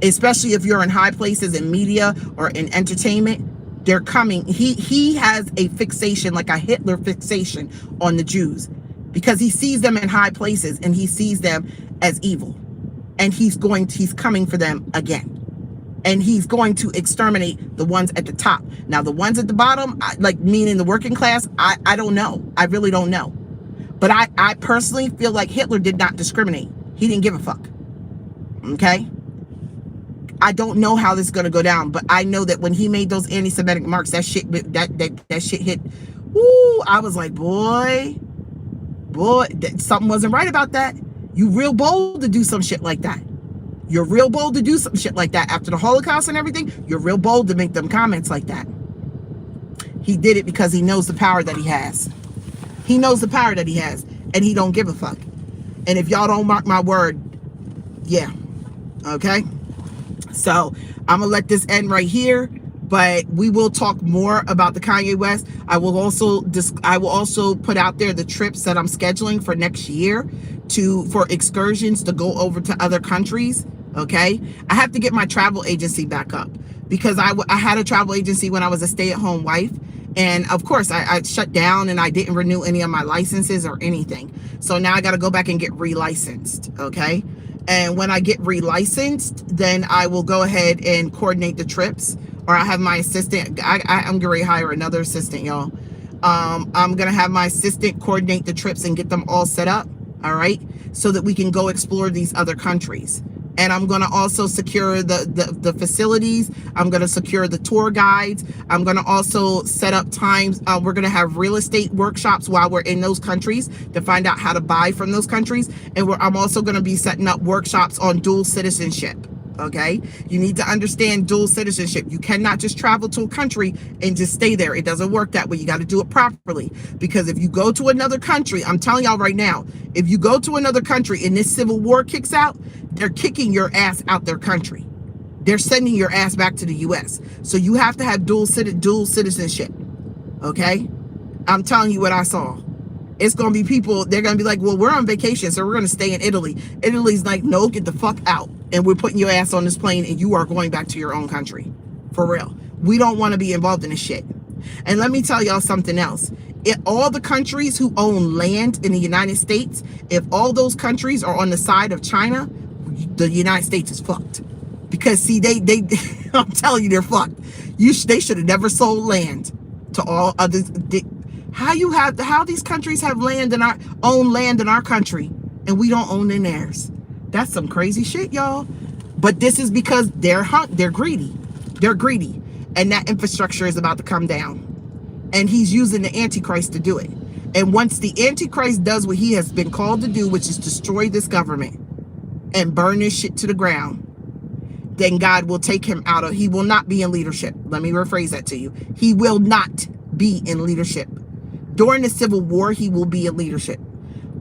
Especially if you're in high places in media or in entertainment. They're coming. He has a fixation, like a Hitler fixation, on the Jews, because he sees them in high places and he sees them as evil. And he's coming for them again. And he's going to exterminate the ones at the top. Now, the ones at the bottom, like meaning the working class, I don't know. I really don't know. But I personally feel like Hitler did not discriminate. He didn't give a fuck. Okay? I don't know how this is going to go down, but I know that when he made those anti-Semitic remarks, that shit hit. Woo! I was like, boy, something wasn't right about that. You real bold to do some shit like that. You're real bold to do some shit like that after the Holocaust and everything. You're real bold to make them comments like that. He did it because he knows the power that he has. He knows the power that he has, and he don't give a fuck. And if y'all don't mark my word, yeah, okay. So I'm gonna let this end right here, but we will talk more about the Kanye West. I will also put out there the trips that I'm scheduling for next year for excursions to go over to other countries. Okay, I have to get my travel agency back up, because I had a travel agency when I was a stay-at-home wife, and of course I shut down and I didn't renew any of my licenses or anything. So now I got to go back and get relicensed. Okay. And when I get relicensed, then I will go ahead and coordinate the trips, or I have my assistant. I'm going to hire another assistant, y'all. I'm going to have my assistant coordinate the trips and get them all set up. All right. So that we can go explore these other countries. And I'm going to also secure the facilities. I'm going to secure the tour guides. I'm going to also set up times. We're going to have real estate workshops while we're in those countries to find out how to buy from those countries. And I'm also going to be setting up workshops on dual citizenship. Okay, you need to understand dual citizenship. You cannot just travel to a country and just stay there. It doesn't work that way. You got to do it properly, because if you go to another country, I'm telling y'all right now, if you go to another country and this civil war kicks out, they're kicking your ass out their country. They're sending your ass back to the US. So you have to have dual citizenship. Okay, I'm telling you what I saw. It's going to be people, they're going to be like, well, we're on vacation, so we're going to stay in Italy. Italy's like, no, get the fuck out. And we're putting your ass on this plane and you are going back to your own country. For real. We don't want to be involved in this shit. And let me tell y'all something else. If all the countries who own land in the United States, if all those countries are on the side of China, the United States is fucked. Because see, they I'm telling you, they're fucked. They should have never sold land to all others. How these countries have land in our country and we don't own in theirs? That's some crazy shit, y'all. But this is because they're greedy. They're greedy. And that infrastructure is about to come down. And he's using the Antichrist to do it. And once the Antichrist does what he has been called to do, which is destroy this government and burn this shit to the ground, then God will take him out of, he will not be in leadership. Let me rephrase that to you. He will not be in leadership. During the Civil War, he will be in leadership.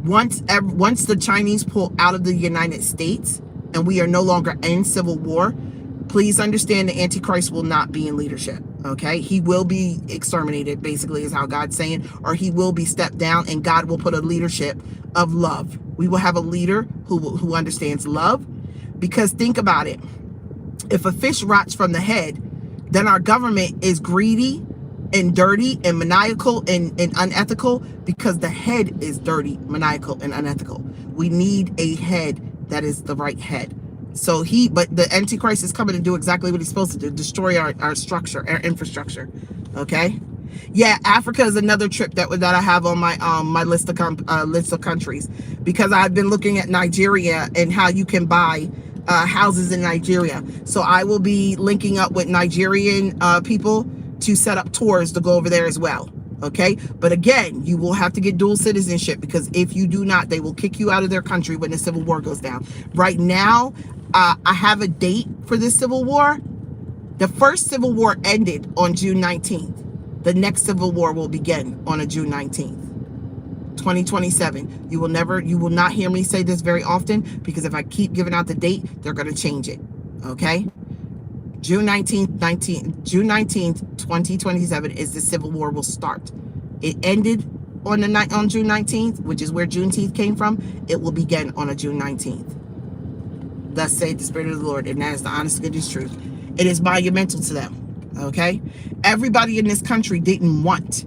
Once the Chinese pull out of the United States and we are no longer in civil war, please understand the Antichrist will not be in leadership. Okay, he will be exterminated, basically, is how God's saying, or he will be stepped down, and God will put a leadership of love. We will have a leader who understands love. Because think about it, if a fish rots from the head, then our government is greedy and dirty and maniacal and unethical, because the head is dirty, maniacal, and unethical. We need a head that is the right head. But the Antichrist is coming to do exactly what he's supposed to do, destroy our structure, our infrastructure. Okay. Yeah, Africa is another trip that I have on my my list of countries, because I've been looking at Nigeria and how you can buy houses in Nigeria. So I will be linking up with Nigerian people to set up tours to go over there as well. Okay, but again, you will have to get dual citizenship, because if you do not, they will kick you out of their country when the Civil War goes down. Right now, I have a date for this Civil War. The first Civil War ended on June 19th. The next Civil War will begin on a June 19th. 2027. You will not hear me say this very often, because if I keep giving out the date, they're going to change it. Okay? June 19th, 2027 is the Civil War will start. It ended on June 19th, which is where Juneteenth came from. It will begin on a June 19th. Thus saith the Spirit of the Lord, and that is the honest, goodness truth. It is monumental to them. Okay? Everybody in this country didn't want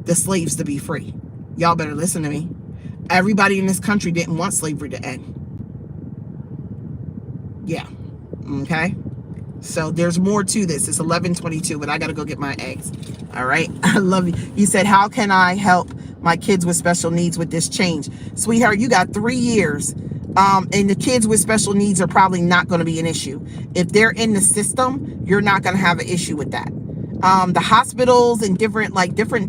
the slaves to be free. Y'all better listen to me. Everybody in this country didn't want slavery to end. Yeah. Okay? So there's more to this. It's 11:22, but I got to go get my eggs. All right? I love you. You said, how can I help my kids with special needs with this change? Sweetheart, you got 3 years. And the kids with special needs are probably not going to be an issue. If they're in the system, you're not going to have an issue with that. The hospitals and different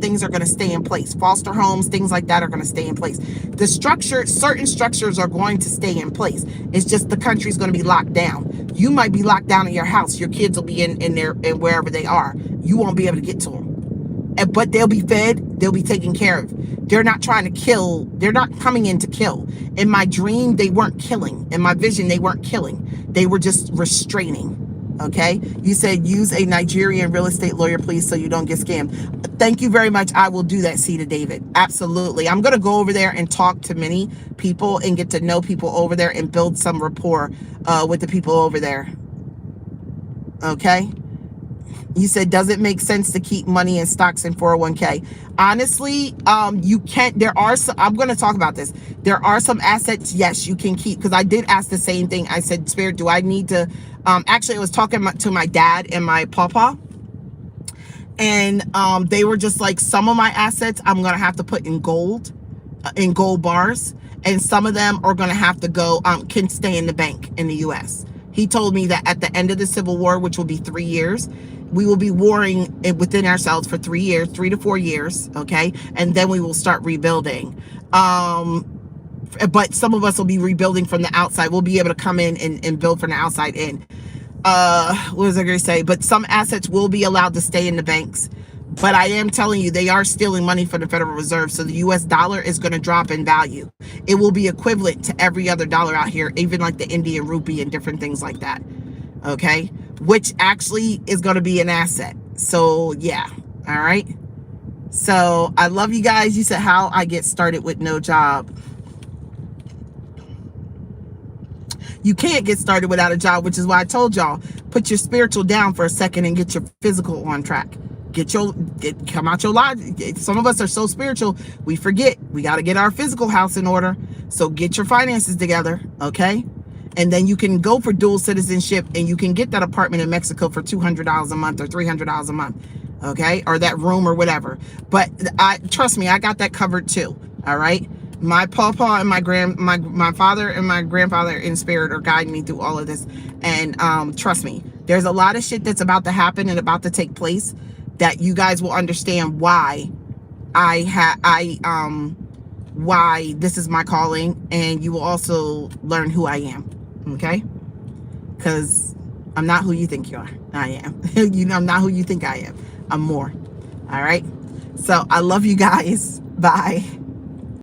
things are going to stay in place. Foster homes, things like that are going to stay in place. The structure, certain structures are going to stay in place. It's just the country's going to be locked down. You might be locked down in your house. Your kids will be in there and wherever they are. You won't be able to get to them. But they'll be fed. They'll be taken care of. They're not trying to kill. They're not coming in to kill. In my dream, they weren't killing. In my vision, they weren't killing. They were just restraining. Okay? You said use a Nigerian real estate lawyer, please, so you don't get scammed. Thank you very much. I will do that, Cedar David. Absolutely. I'm going to go over there and talk to many people and get to know people over there and build some rapport with the people over there. Okay? You said, does it make sense to keep money in stocks and 401k? Honestly, you can't. There are some, I'm going to talk about this. There are some assets, yes, you can keep. Because I did ask the same thing. I said, Spirit, do I need to? Actually, I was talking to my dad and my papa. And they were just like, some of my assets I'm going to have to put in gold bars. And some of them are going to have to go, can stay in the bank in the U.S. He told me that at the end of the Civil War, which will be 3 years, we will be warring within ourselves for 3 years, 3 to 4 years, okay? And then we will start rebuilding. but some of us will be rebuilding from the outside. We'll be able to come in and build from the outside in. What was I going to say? But some assets will be allowed to stay in the banks. But I am telling you, they are stealing money from the Federal Reserve. So the US dollar is going to drop in value. It will be equivalent to every other dollar out here, even like the Indian rupee and different things like that. Okay? Which actually is going to be an asset. So yeah. All right. So I love you guys. You said how I get started with no job. You can't get started without a job, which is why I told y'all, put your spiritual down for a second and get your physical on track. Come out your logic. Some of us are so spiritual, we forget. We got to get our physical house in order. So get your finances together, okay? And then you can go for dual citizenship and you can get that apartment in Mexico for $200 a month or $300 a month, okay? Or that room or whatever. But trust me, I got that covered too, all right? My pawpaw and my father and my grandfather in spirit are guiding me through all of this. And trust me, there's a lot of shit that's about to happen and about to take place that you guys will understand why why this is my calling, and you will also learn who I am, okay? Because I'm not who you think you are. I am. I'm not who you think I am. I'm more. All right? So I love you guys. Bye.